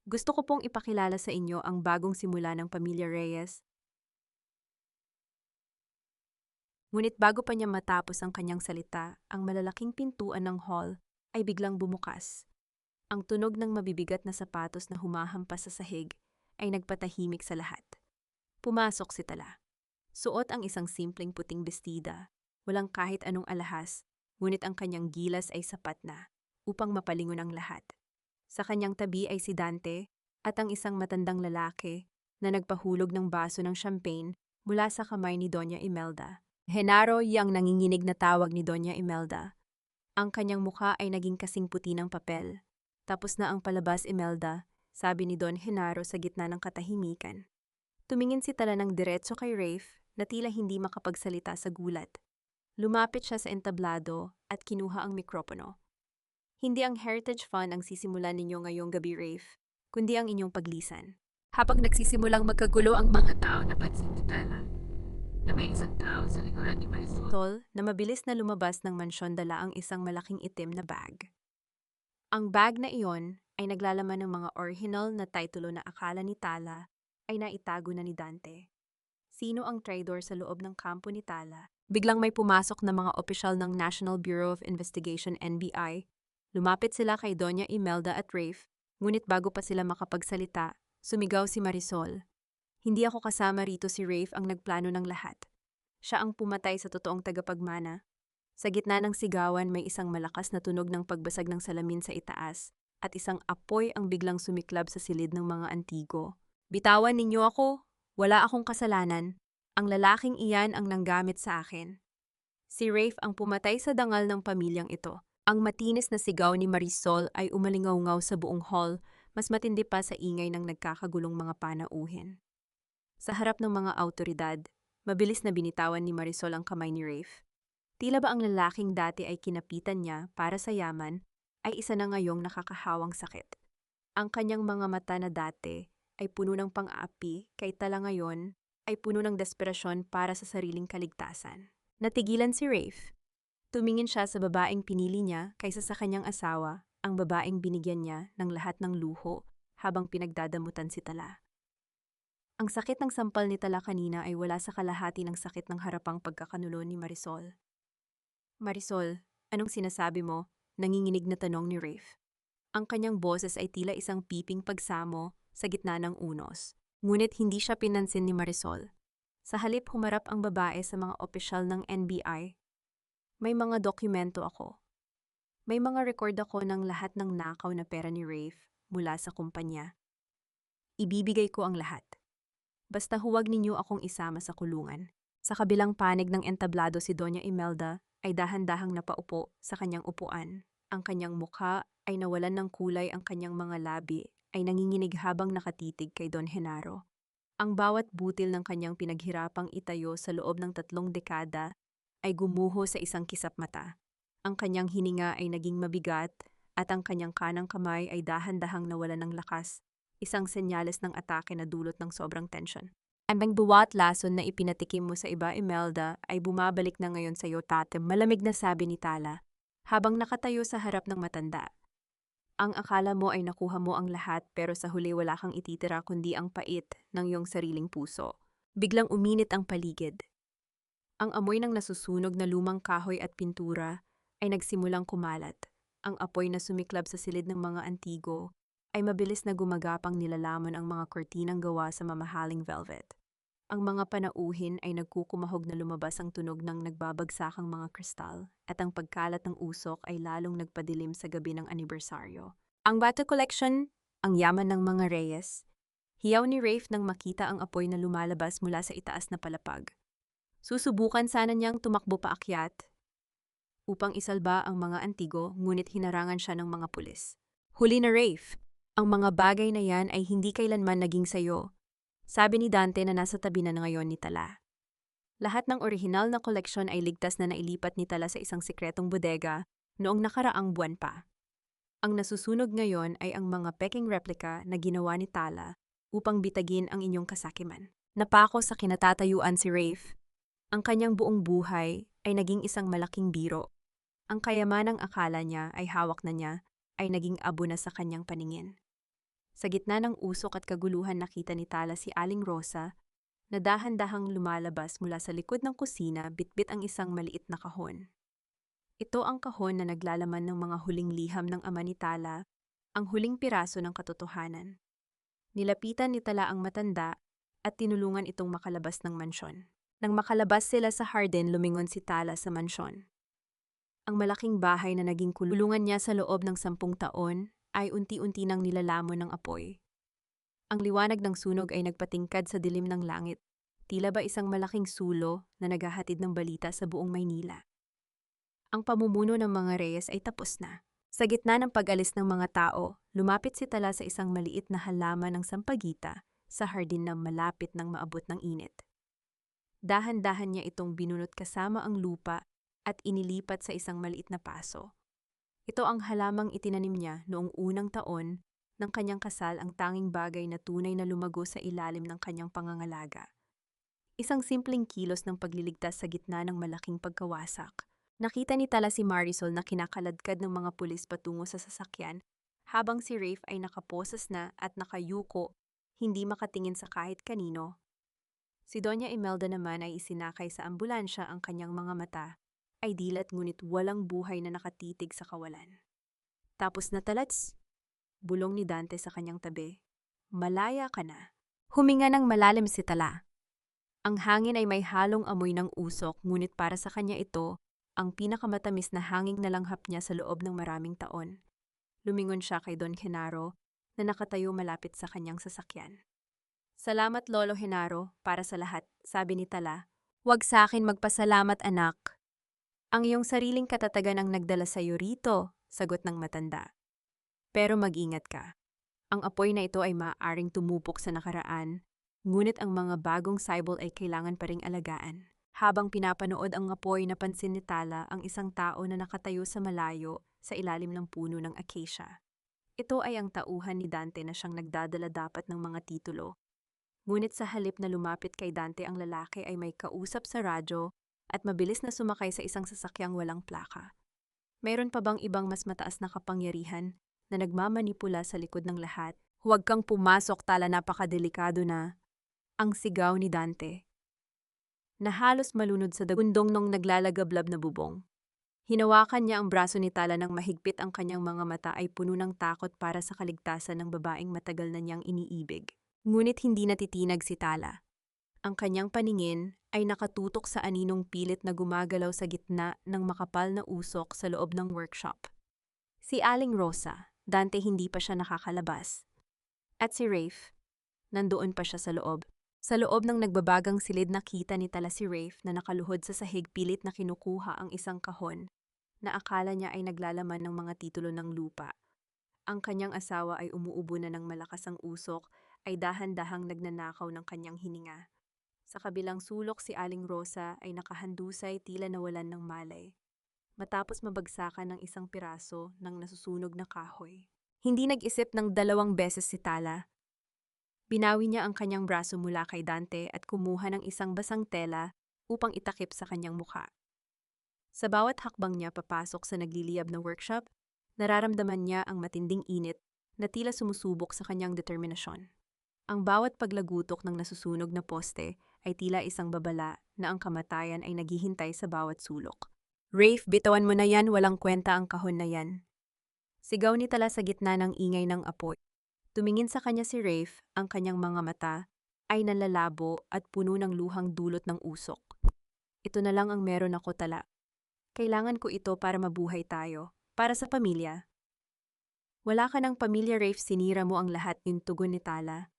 Gusto ko pong ipakilala sa inyo ang bagong simula ng Pamilya Reyes. Ngunit bago pa niya matapos ang kanyang salita, ang malalaking pintuan ng hall ay biglang bumukas. Ang tunog ng mabibigat na sapatos na humahampas sa sahig ay nagpatahimik sa lahat. Pumasok si Tala. Suot ang isang simpleng puting bestida, walang kahit anong alahas, ngunit ang kanyang gilas ay sapat na upang mapalingon ang lahat. Sa kanyang tabi ay si Dante at ang isang matandang lalaki na nagpahulog ng baso ng champagne mula sa kamay ni Doña Imelda. Genaro yang nanginginig na tawag ni Doña Imelda. Ang kanyang mukha ay naging kasing puti ng papel. Tapos na ang palabas, Imelda, sabi ni Don Genaro sa gitna ng katahimikan. Tumingin si Tala ng diretso kay Rafe na tila hindi makapagsalita sa gulat. Lumapit siya sa entablado at kinuha ang mikropono. Hindi ang Heritage Fund ang sisimulan ninyo ngayong gabi, Rafe, kundi ang inyong paglisan. Habang nagsisimulang magkagulo ang mga tao, napansin ni Tala na may isang tao sa likuran ni Marisol na mabilis na lumabas ng mansyon, dala ang isang malaking itim na bag. Ang bag na iyon ay naglalaman ng mga original na titulo na akala ni Tala ay naitago na ni Dante. Sino ang traidor sa loob ng kampo ni Tala? Biglang may pumasok na mga opisyal ng National Bureau of Investigation NBI. Lumapit sila kay Doña Imelda at Rafe, ngunit bago pa sila makapagsalita, sumigaw si Marisol. Hindi ako kasama rito, si Rafe ang nagplano ng lahat. Siya ang pumatay sa totoong tagapagmana. Sa gitna ng sigawan may isang malakas na tunog ng pagbasag ng salamin sa itaas at isang apoy ang biglang sumiklab sa silid ng mga antigo. Bitawan ninyo ako, wala akong kasalanan. Ang lalaking iyan ang nanggamit sa akin. Si Rafe ang pumatay sa dangal ng pamilyang ito. Ang matinis na sigaw ni Marisol ay umalingaw-ngaw sa buong hall, mas matindi pa sa ingay ng nagkakagulong mga panauhin. Sa harap ng mga awtoridad, mabilis na binitawan ni Marisol ang kamay ni Rafe. Tila ba ang lalaking dati ay kinapitan niya para sa yaman, ay isa na ngayong nakakahawang sakit. Ang kanyang mga mata na dati ay puno ng pang-aapi, kay Tala ngayon ay puno ng desperasyon para sa sariling kaligtasan. Natigilan si Rafe. Tumingin siya sa babaeng pinili niya kaysa sa kanyang asawa, ang babaeng binigyan niya ng lahat ng luho habang pinagdadamutan si Tala. Ang sakit ng sampal ni Tala kanina ay wala sa kalahati ng sakit ng harapang pagkakanulo ni Marisol. Marisol, anong sinasabi mo? Nanginginig na tanong ni Rafe. Ang kanyang boses ay tila isang piping pagsamo sa gitna ng unos. Ngunit hindi siya pinansin ni Marisol. Sa halip humarap ang babae sa mga opisyal ng NBI. May mga dokumento ako. May mga record ako ng lahat ng nakaw na pera ni Rafe mula sa kumpanya. Ibibigay ko ang lahat. Basta huwag ninyo akong isama sa kulungan. Sa kabilang panig ng entablado si Doña Imelda ay dahan-dahang napaupo sa kanyang upuan. Ang kanyang mukha ay nawalan ng kulay, ang kanyang mga labi ay nanginginig habang nakatitig kay Don Genaro. Ang bawat butil ng kanyang pinaghirapang itayo sa loob ng 3 dekada ay gumuho sa isang kisap mata. Ang kanyang hininga ay naging mabigat at ang kanyang kanang kamay ay dahan-dahang nawalan ng lakas, isang senyales ng atake na dulot ng sobrang tensyon. Ang buwat lason na ipinatikim mo sa iba, Imelda, ay bumabalik na ngayon sa iyo, tate, malamig na sabi ni Tala, habang nakatayo sa harap ng matanda. Ang akala mo ay nakuha mo ang lahat, pero sa huli wala kang ititira kundi ang pait ng iyong sariling puso. Biglang uminit ang paligid. Ang amoy ng nasusunog na lumang kahoy at pintura ay nagsimulang kumalat. Ang apoy na sumiklab sa silid ng mga antigo ay mabilis na gumagapang, nilalamon ang mga kortinang gawa sa mamahaling velvet. Ang mga panauhin ay nagkukumahog na lumabas ang tunog ng nagbabagsakang mga kristal at ang pagkalat ng usok ay lalong nagpadilim sa gabi ng anibersaryo. Ang Bato Collection, ang yaman ng mga Reyes. Hiyaw ni Rafe nang makita ang apoy na lumalabas mula sa itaas na palapag. Susubukan sana niyang tumakbo paakyat upang isalba ang mga antigo, ngunit hinarangan siya ng mga pulis. Huli na Rafe, ang mga bagay na yan ay hindi kailanman naging sayo, sabi ni Dante na nasa tabi na ngayon ni Tala. Lahat ng orihinal na koleksyon ay ligtas na nailipat ni Tala sa isang sikretong bodega noong nakaraang buwan pa. Ang nasusunog ngayon ay ang mga peking replika na ginawa ni Tala upang bitagin ang inyong kasakiman. Napako sa kinatatayuan si Rafe. Ang kanyang buong buhay ay naging isang malaking biro. Ang kayamanang akala niya ay hawak na niya ay naging abo na sa kanyang paningin. Sa gitna ng usok at kaguluhan nakita ni Tala si Aling Rosa na dahan-dahang lumalabas mula sa likod ng kusina bitbit ang isang maliit na kahon. Ito ang kahon na naglalaman ng mga huling liham ng ama ni Tala, ang huling piraso ng katotohanan. Nilapitan ni Tala ang matanda at tinulungan itong makalabas ng mansyon. Nang makalabas sila sa hardin, lumingon si Tala sa mansyon. Ang malaking bahay na naging kulungan niya sa loob ng 10 taon ay unti-unti nang nilalamon ng apoy. Ang liwanag ng sunog ay nagpatingkad sa dilim ng langit, tila ba isang malaking sulo na naghahatid ng balita sa buong Maynila. Ang pamumuno ng mga Reyes ay tapos na. Sa gitna ng pag-alis ng mga tao, lumapit si Tala sa isang maliit na halaman ng sampagita sa hardin na malapit ng maabot ng init. Dahan-dahan niya itong binunot kasama ang lupa at inilipat sa isang maliit na paso. Ito ang halamang itinanim niya noong unang taon ng kanyang kasal, ang tanging bagay na tunay na lumago sa ilalim ng kanyang pangangalaga. Isang simpleng kilos ng pagliligtas sa gitna ng malaking pagkawasak. Nakita ni Tala si Marisol na kinakaladkad ng mga pulis patungo sa sasakyan, habang si Rafe ay nakaposas na at nakayuko, hindi makatingin sa kahit kanino. Si Doña Imelda naman ay isinakay sa ambulansya, ang kanyang mga mata ay dilat ngunit walang buhay na nakatitig sa kawalan. Tapos na Talats, bulong ni Dante sa kanyang tabi. Malaya ka na. Huminga ng malalim si Tala. Ang hangin ay may halong amoy ng usok, ngunit para sa kanya ito ang pinakamatamis na hanging nalanghap niya sa loob ng maraming taon. Lumingon siya kay Don Genaro na nakatayo malapit sa kanyang sasakyan. Salamat Lolo Genaro para sa lahat, sabi ni Tala. Huwag sa akin magpasalamat anak. Ang iyong sariling katatagan ang nagdala sa iyo rito, sagot ng matanda. Pero mag-ingat ka. Ang apoy na ito ay maaaring tumupok sa nakaraan, ngunit ang mga bagong saibol ay kailangan pa ring alagaan. Habang pinapanood ang apoy, napansin ni Tala ang isang tao na nakatayo sa malayo sa ilalim ng puno ng acacia. Ito ay ang tauhan ni Dante na siyang nagdadala dapat ng mga titulo. Ngunit sa halip na lumapit kay Dante, ang lalaki ay may kausap sa radyo at mabilis na sumakay sa isang sasakyang walang plaka. Mayroon pa bang ibang mas mataas na kapangyarihan na nagmamanipula sa likod ng lahat? Huwag kang pumasok Tala, napakadelikado na. Ang sigaw ni Dante na halos malunod sa dagundong nung naglalagablab na bubong. Hinawakan niya ang braso ni Tala ng mahigpit, ang kanyang mga mata ay puno ng takot para sa kaligtasan ng babaeng matagal na niyang iniibig. Ngunit hindi natitinag si Tala. Ang kanyang paningin ay nakatutok sa aninong pilit na gumagalaw sa gitna ng makapal na usok sa loob ng workshop. Si Aling Rosa, Dante hindi pa siya nakakalabas. At si Rafe, nandoon pa siya sa loob. Sa loob ng nagbabagang silid nakita ni Tala si Rafe na nakaluhod sa sahig, pilit na kinukuha ang isang kahon na akala niya ay naglalaman ng mga titulo ng lupa. Ang kanyang asawa ay umuubo na ng malakas, ang usok ay dahan-dahang nagnanakaw ng kanyang hininga. Sa kabilang sulok si Aling Rosa ay nakahandusay, tila nawalan ng malay, matapos mabagsakan ng isang piraso ng nasusunog na kahoy. Hindi nag-isip ng 2 beses si Tala. Binawi niya ang kanyang braso mula kay Dante at kumuha ng isang basang tela upang itakip sa kanyang mukha. Sa bawat hakbang niya papasok sa nagliliyab na workshop, nararamdaman niya ang matinding init na tila sumusubok sa kanyang determinasyon. Ang bawat paglagutok ng nasusunog na poste ay tila isang babala na ang kamatayan ay naghihintay sa bawat sulok. Rafe, bitawan mo na yan, walang kwenta ang kahon na yan. Sigaw ni Tala sa gitna ng ingay ng apoy. Tumingin sa kanya si Rafe, ang kanyang mga mata ay nalalabo at puno ng luhang dulot ng usok. Ito na lang ang meron ako Tala. Kailangan ko ito para mabuhay tayo, para sa pamilya. Wala ka ng pamilya Rafe, sinira mo ang lahat, yung tugon ni Tala.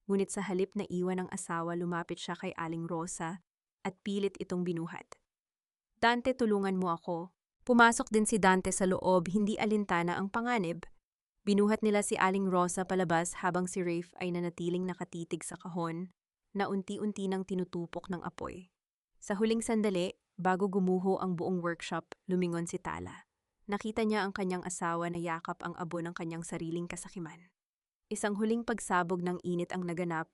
Ngunit sa halip na iwan ng asawa, lumapit siya kay Aling Rosa at pilit itong binuhat. Dante, tulungan mo ako. Pumasok din si Dante sa loob, hindi alintana ang panganib. Binuhat nila si Aling Rosa palabas habang si Rafe ay nanatiling nakatitig sa kahon na unti-unti nang tinutupok ng apoy. Sa huling sandali, bago gumuho ang buong workshop, lumingon si Tala. Nakita niya ang kanyang asawa na yakap ang abo ng kanyang sariling kasakiman. Isang huling pagsabog ng init ang naganap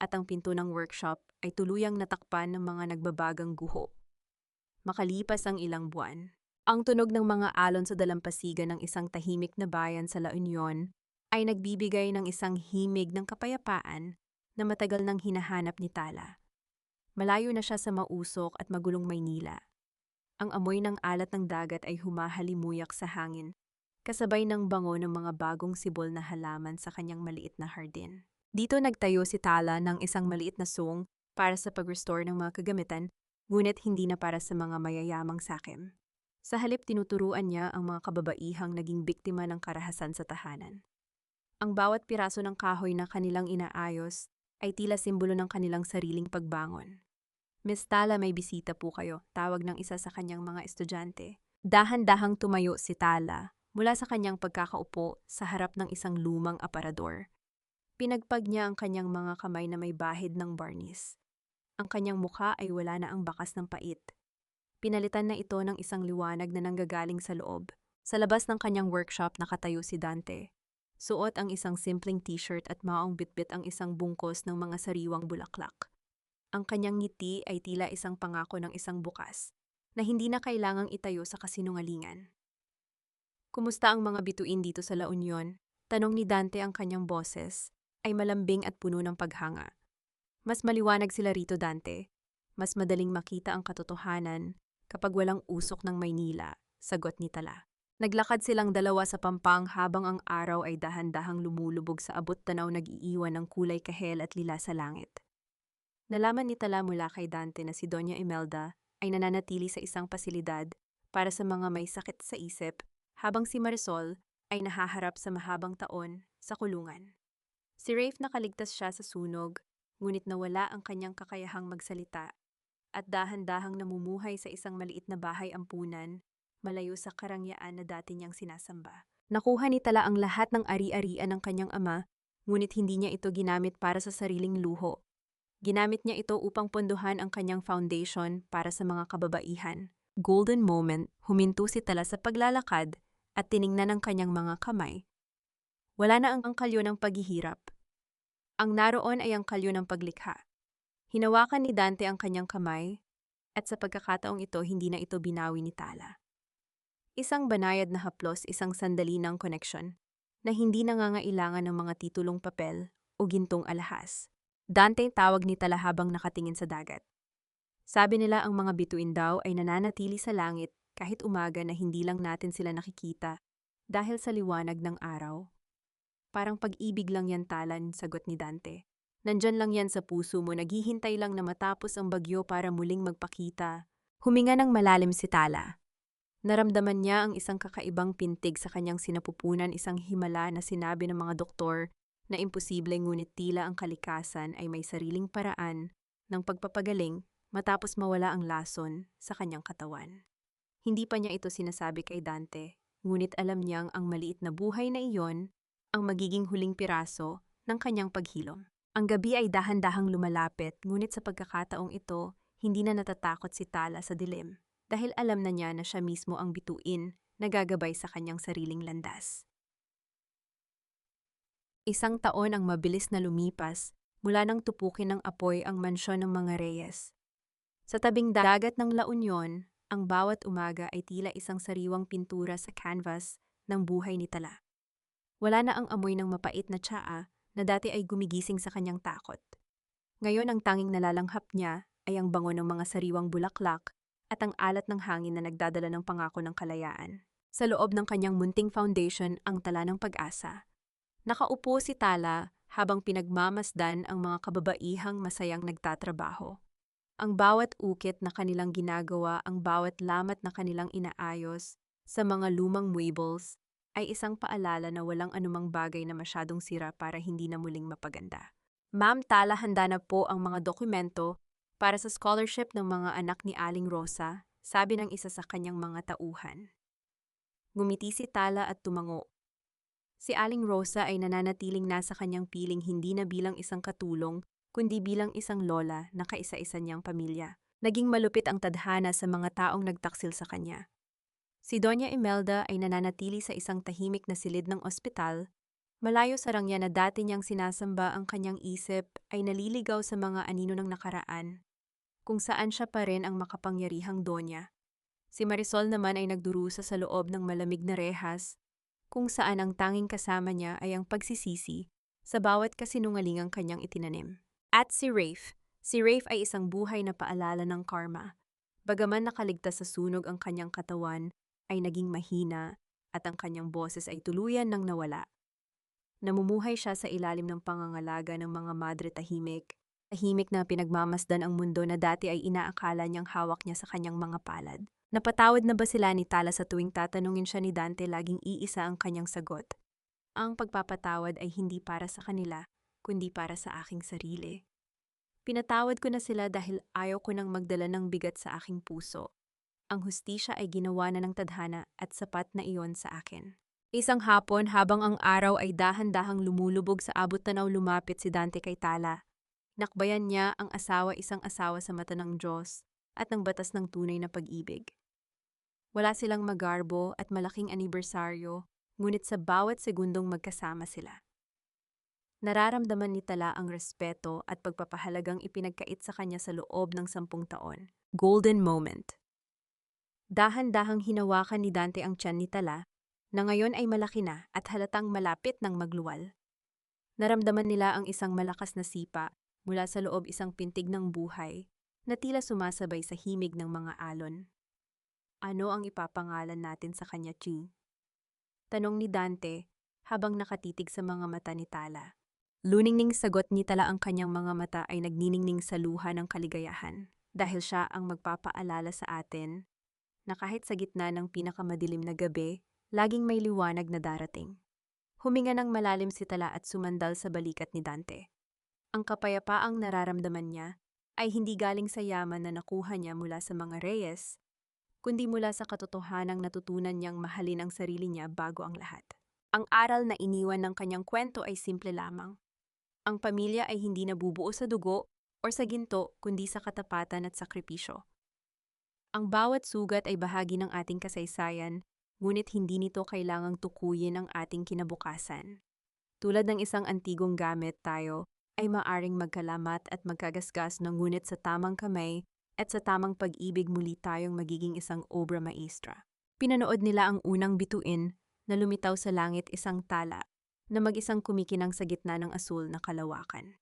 at ang pinto ng workshop ay tuluyang natakpan ng mga nagbabagang guho. Makalipas ang ilang buwan, ang tunog ng mga alon sa dalampasigan ng isang tahimik na bayan sa La Union ay nagbibigay ng isang himig ng kapayapaan na matagal nang hinahanap ni Tala. Malayo na siya sa mausok at magulong Maynila. Ang amoy ng alat ng dagat ay humahalimuyak sa hangin, kasabay ng bango ng mga bagong sibol na halaman sa kanyang maliit na hardin. Dito nagtayo si Tala ng isang maliit na sung para sa pag-restore ng mga kagamitan, ngunit hindi na para sa mga mayayamang sakim. Sa halip tinuturuan niya ang mga kababaihang naging biktima ng karahasan sa tahanan. Ang bawat piraso ng kahoy na kanilang inaayos ay tila simbolo ng kanilang sariling pagbangon. Miss Tala, may bisita po kayo, tawag ng isa sa kanyang mga estudyante. Dahan-dahang tumayo si Tala mula sa kanyang pagkakaupo sa harap ng isang lumang aparador. Pinagpag niya ang kanyang mga kamay na may bahid ng barnis. Ang kanyang mukha ay wala na ang bakas ng pait. Pinalitan na ito ng isang liwanag na nanggagaling sa loob. Sa labas ng kanyang workshop nakatayo si Dante. Suot ang isang simpleng t-shirt at maong bitbit ang isang bungkos ng mga sariwang bulaklak. Ang kanyang ngiti ay tila isang pangako ng isang bukas, na hindi na kailangang itayo sa kasinungalingan. Kumusta ang mga bituin dito sa La Union? Tanong ni Dante, ang kanyang boses ay malambing at puno ng paghanga. Mas maliwanag sila rito, Dante. Mas madaling makita ang katotohanan kapag walang usok ng Maynila, sagot ni Tala. Naglakad silang dalawa sa pampang habang ang araw ay dahan-dahang lumulubog sa abot-tanaw, nag-iiwan ng kulay kahel at lila sa langit. Nalaman ni Tala mula kay Dante na si Doña Imelda ay nananatili sa isang pasilidad para sa mga may sakit sa isip, habang si Marisol ay nahaharap sa mahabang taon sa kulungan. Si Rafe, nakaligtas siya sa sunog, ngunit nawala ang kanyang kakayahang magsalita at dahan-dahang namumuhay sa isang maliit na bahay ampunan, malayo sa karangyaan na dati niyang sinasamba. Nakuha ni Tala ang lahat ng ari-arian ng kanyang ama, ngunit hindi niya ito ginamit para sa sariling luho. Ginamit niya ito upang pondohan ang kanyang foundation para sa mga kababaihan. Golden moment, huminto si Tala sa paglalakad at tiningnan ang kanyang mga kamay. Wala na ang kalyo ng paghihirap. Ang naroon ay ang kalyo ng paglikha. Hinawakan ni Dante ang kanyang kamay at sa pagkakataong ito hindi na ito binawi ni Tala. Isang banayad na haplos, isang sandali ng koneksyon na hindi nangangailangan ng mga titulong papel o gintong alahas. Dante, tawag ni Tala habang nakatingin sa dagat. Sabi nila ang mga bituin daw ay nananatili sa langit kahit umaga na hindi lang natin sila nakikita dahil sa liwanag ng araw. Parang pag-ibig lang yan, Talan, sagot ni Dante. Nandyan lang yan sa puso mo, naghihintay lang na matapos ang bagyo para muling magpakita. Huminga ng malalim si Tala. Naramdaman niya ang isang kakaibang pintig sa kanyang sinapupunan, isang himala na sinabi ng mga doktor na imposible, ngunit tila ang kalikasan ay may sariling paraan ng pagpapagaling matapos mawala ang lason sa kanyang katawan. Hindi pa niya ito sinasabi kay Dante, ngunit alam niyang ang maliit na buhay na iyon ang magiging huling piraso ng kanyang paghilom. Ang gabi ay dahan-dahang lumalapit, ngunit sa pagkakataong ito, hindi na natatakot si Tala sa dilim dahil alam na niya na siya mismo ang bituin na gagabay sa kanyang sariling landas. Isang taon ang mabilis na lumipas mula nang tupukin ng apoy ang mansyon ng mga Reyes. Sa tabing dagat ng La Union, ang bawat umaga ay tila isang sariwang pintura sa canvas ng buhay ni Tala. Wala na ang amoy ng mapait na tsaa na dati ay gumigising sa kanyang takot. Ngayon ang tanging nalalanghap niya ay ang bango ng mga sariwang bulaklak at ang alat ng hangin na nagdadala ng pangako ng kalayaan. Sa loob ng kanyang munting foundation, ang tala ng pag-asa. Nakaupo si Tala habang pinagmamasdan ang mga kababaihang masayang nagtatrabaho. Ang bawat ukit na kanilang ginagawa, ang bawat lamat na kanilang inaayos sa mga lumang muebles ay isang paalala na walang anumang bagay na masyadong sira para hindi na muling mapaganda. Ma'am Tala, handa na po ang mga dokumento para sa scholarship ng mga anak ni Aling Rosa, sabi ng isa sa kanyang mga tauhan. Ngumiti si Tala at tumango. Si Aling Rosa ay nananatiling nasa kanyang piling hindi na bilang isang katulong, kundi bilang isang lola na kaisa-isa niyang pamilya. Naging malupit ang tadhana sa mga taong nagtaksil sa kanya. Si Doña Imelda ay nananatili sa isang tahimik na silid ng ospital, malayo sa rangya na dati niyang sinasamba. Ang kanyang isip ay naliligaw sa mga anino ng nakaraan, kung saan siya pa rin ang makapangyarihang donya. Si Marisol naman ay nagdurusa sa loob ng malamig na rehas, kung saan ang tanging kasama niya ay ang pagsisisi sa bawat kasinungalingang kanyang itinanim. At si Rafe ay isang buhay na paalala ng karma. Bagaman nakaligtas sa sunog ang kanyang katawan, ay naging mahina at ang kanyang boses ay tuluyan nang nawala. Namumuhay siya sa ilalim ng pangangalaga ng mga madre tahimik na pinagmamasdan ang mundo na dati ay inaakala niyang hawak niya sa kanyang mga palad. Napatawad na ba sila ni Tala sa tuwing tatanungin siya ni Dante? Laging iisa ang kanyang sagot. Ang pagpapatawad ay hindi para sa kanila, kundi para sa aking sarili. Pinatawad ko na sila dahil ayaw ko nang magdala ng bigat sa aking puso. Ang hustisya ay ginawa na ng tadhana at sapat na iyon sa akin. Isang hapon, habang ang araw ay dahan-dahang lumulubog sa abot tanaw, lumapit si Dante kay Tala. Nakbayan niya ang isang asawa sa mata ng Diyos at ng batas ng tunay na pag-ibig. Wala silang magarbo at malaking anibersaryo, ngunit sa bawat segundong magkasama sila. Nararamdaman ni Tala ang respeto at pagpapahalagang ipinagkait sa kanya sa loob ng 10 taon. Golden moment. Dahan-dahang hinawakan ni Dante ang tiyan ni Tala, na ngayon ay malaki na at halatang malapit ng magluwal. Naramdaman nila ang isang malakas na sipa mula sa loob, isang pintig ng buhay na tila sumasabay sa himig ng mga alon. Ano ang ipapangalan natin sa kanya, Chi? Tanong ni Dante habang nakatitig sa mga mata ni Tala. Luningning sagot ni Tala, ang kanyang mga mata ay nagniningning sa luha ng kaligayahan dahil siya ang magpapaalala sa atin na kahit sa gitna ng pinakamadilim na gabi, laging may liwanag na darating. Huminga ng malalim si Tala at sumandal sa balikat ni Dante. Ang kapayapaang nararamdaman niya ay hindi galing sa yaman na nakuha niya mula sa mga reyes, kundi mula sa katotohanang natutunan niyang mahalin ang sarili niya bago ang lahat. Ang aral na iniwan ng kanyang kwento ay simple lamang. Ang pamilya ay hindi nabubuo sa dugo o sa ginto, kundi sa katapatan at sakripisyo. Ang bawat sugat ay bahagi ng ating kasaysayan, ngunit hindi nito kailangang tukuyin ang ating kinabukasan. Tulad ng isang antigong gamit, tayo ay maaring magkalamat at magkagasgas, ngunit sa tamang kamay at sa tamang pag-ibig muli tayong magiging isang obra maestra. Pinanood nila ang unang bituin na lumitaw sa langit, isang tala na mag-isang kumikinang sa gitna ng asul na kalawakan.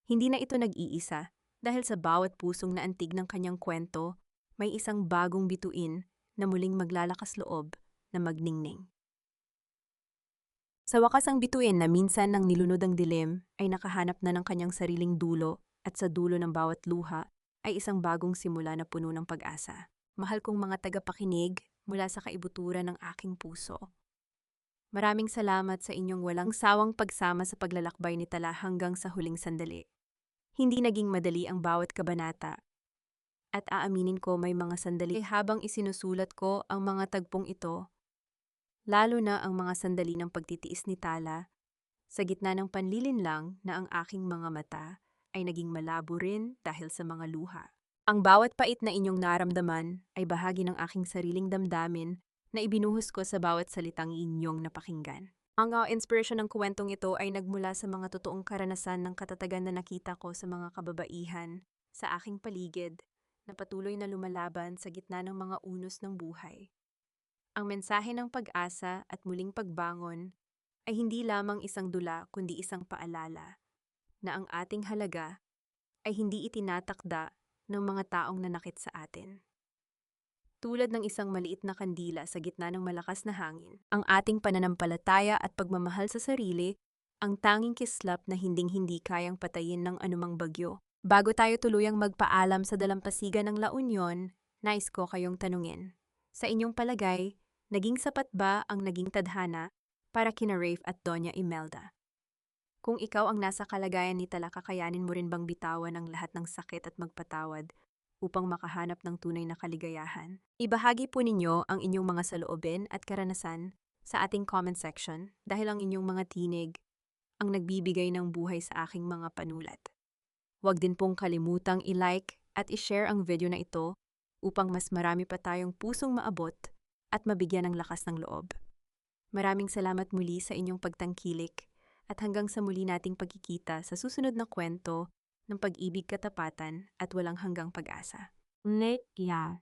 Hindi na ito nag-iisa dahil sa bawat pusong na antig ng kanyang kwento, may isang bagong bituin na muling maglalakas loob na magningning. Sa wakas, ang bituin na minsan nang nilunod ang dilim ay nakahanap na ng kanyang sariling dulo, at sa dulo ng bawat luha ay isang bagong simula na puno ng pag-asa. Mahal kong mga tagapakinig mula sa kaibuturan ng aking puso. Maraming salamat sa inyong walang sawang pagsama sa paglalakbay ni Tala hanggang sa huling sandali. Hindi naging madali ang bawat kabanata. At aaminin ko, may mga sandali habang isinusulat ko ang mga tagpong ito, lalo na ang mga sandali ng pagtitiis ni Tala, sa gitna ng panlilinlang na ang aking mga mata ay naging malabo rin dahil sa mga luha. Ang bawat pait na inyong naramdaman ay bahagi ng aking sariling damdamin na ibinuhos ko sa bawat salitang inyong napakinggan. Ang inspirasyon ng kwentong ito ay nagmula sa mga totoong karanasan ng katatagan na nakita ko sa mga kababaihan sa aking paligid na patuloy na lumalaban sa gitna ng mga unos ng buhay. Ang mensahe ng pag-asa at muling pagbangon ay hindi lamang isang dula, kundi isang paalala na ang ating halaga ay hindi itinatakda ng mga taong nanakit sa atin. Tulad ng isang maliit na kandila sa gitna ng malakas na hangin, ang ating pananampalataya at pagmamahal sa sarili ang tanging kislap na hinding-hindi kayang patayin ng anumang bagyo. Bago tayo tuluyang magpaalam sa dalampasigan ng La Union, nais ko kayong tanungin. Sa inyong palagay, naging sapat ba ang naging tadhana para kina Rafe at Doña Imelda? Kung ikaw ang nasa kalagayan ni Tala, kakayanin mo rin bang bitawan ang lahat ng sakit at magpatawad upang makahanap ng tunay na kaligayahan? Ibahagi po ninyo ang inyong mga saloobin at karanasan sa ating comment section dahil ang inyong mga tinig ang nagbibigay ng buhay sa aking mga panulat. Huwag din pong kalimutang i-like at i-share ang video na ito upang mas marami pa tayong pusong maabot at mabigyan ng lakas ng loob. Maraming salamat muli sa inyong pagtangkilik at hanggang sa muli nating pagkikita sa susunod na kwento ng pag-ibig, katapatan at walang hanggang pag-asa. Ulit, yeah.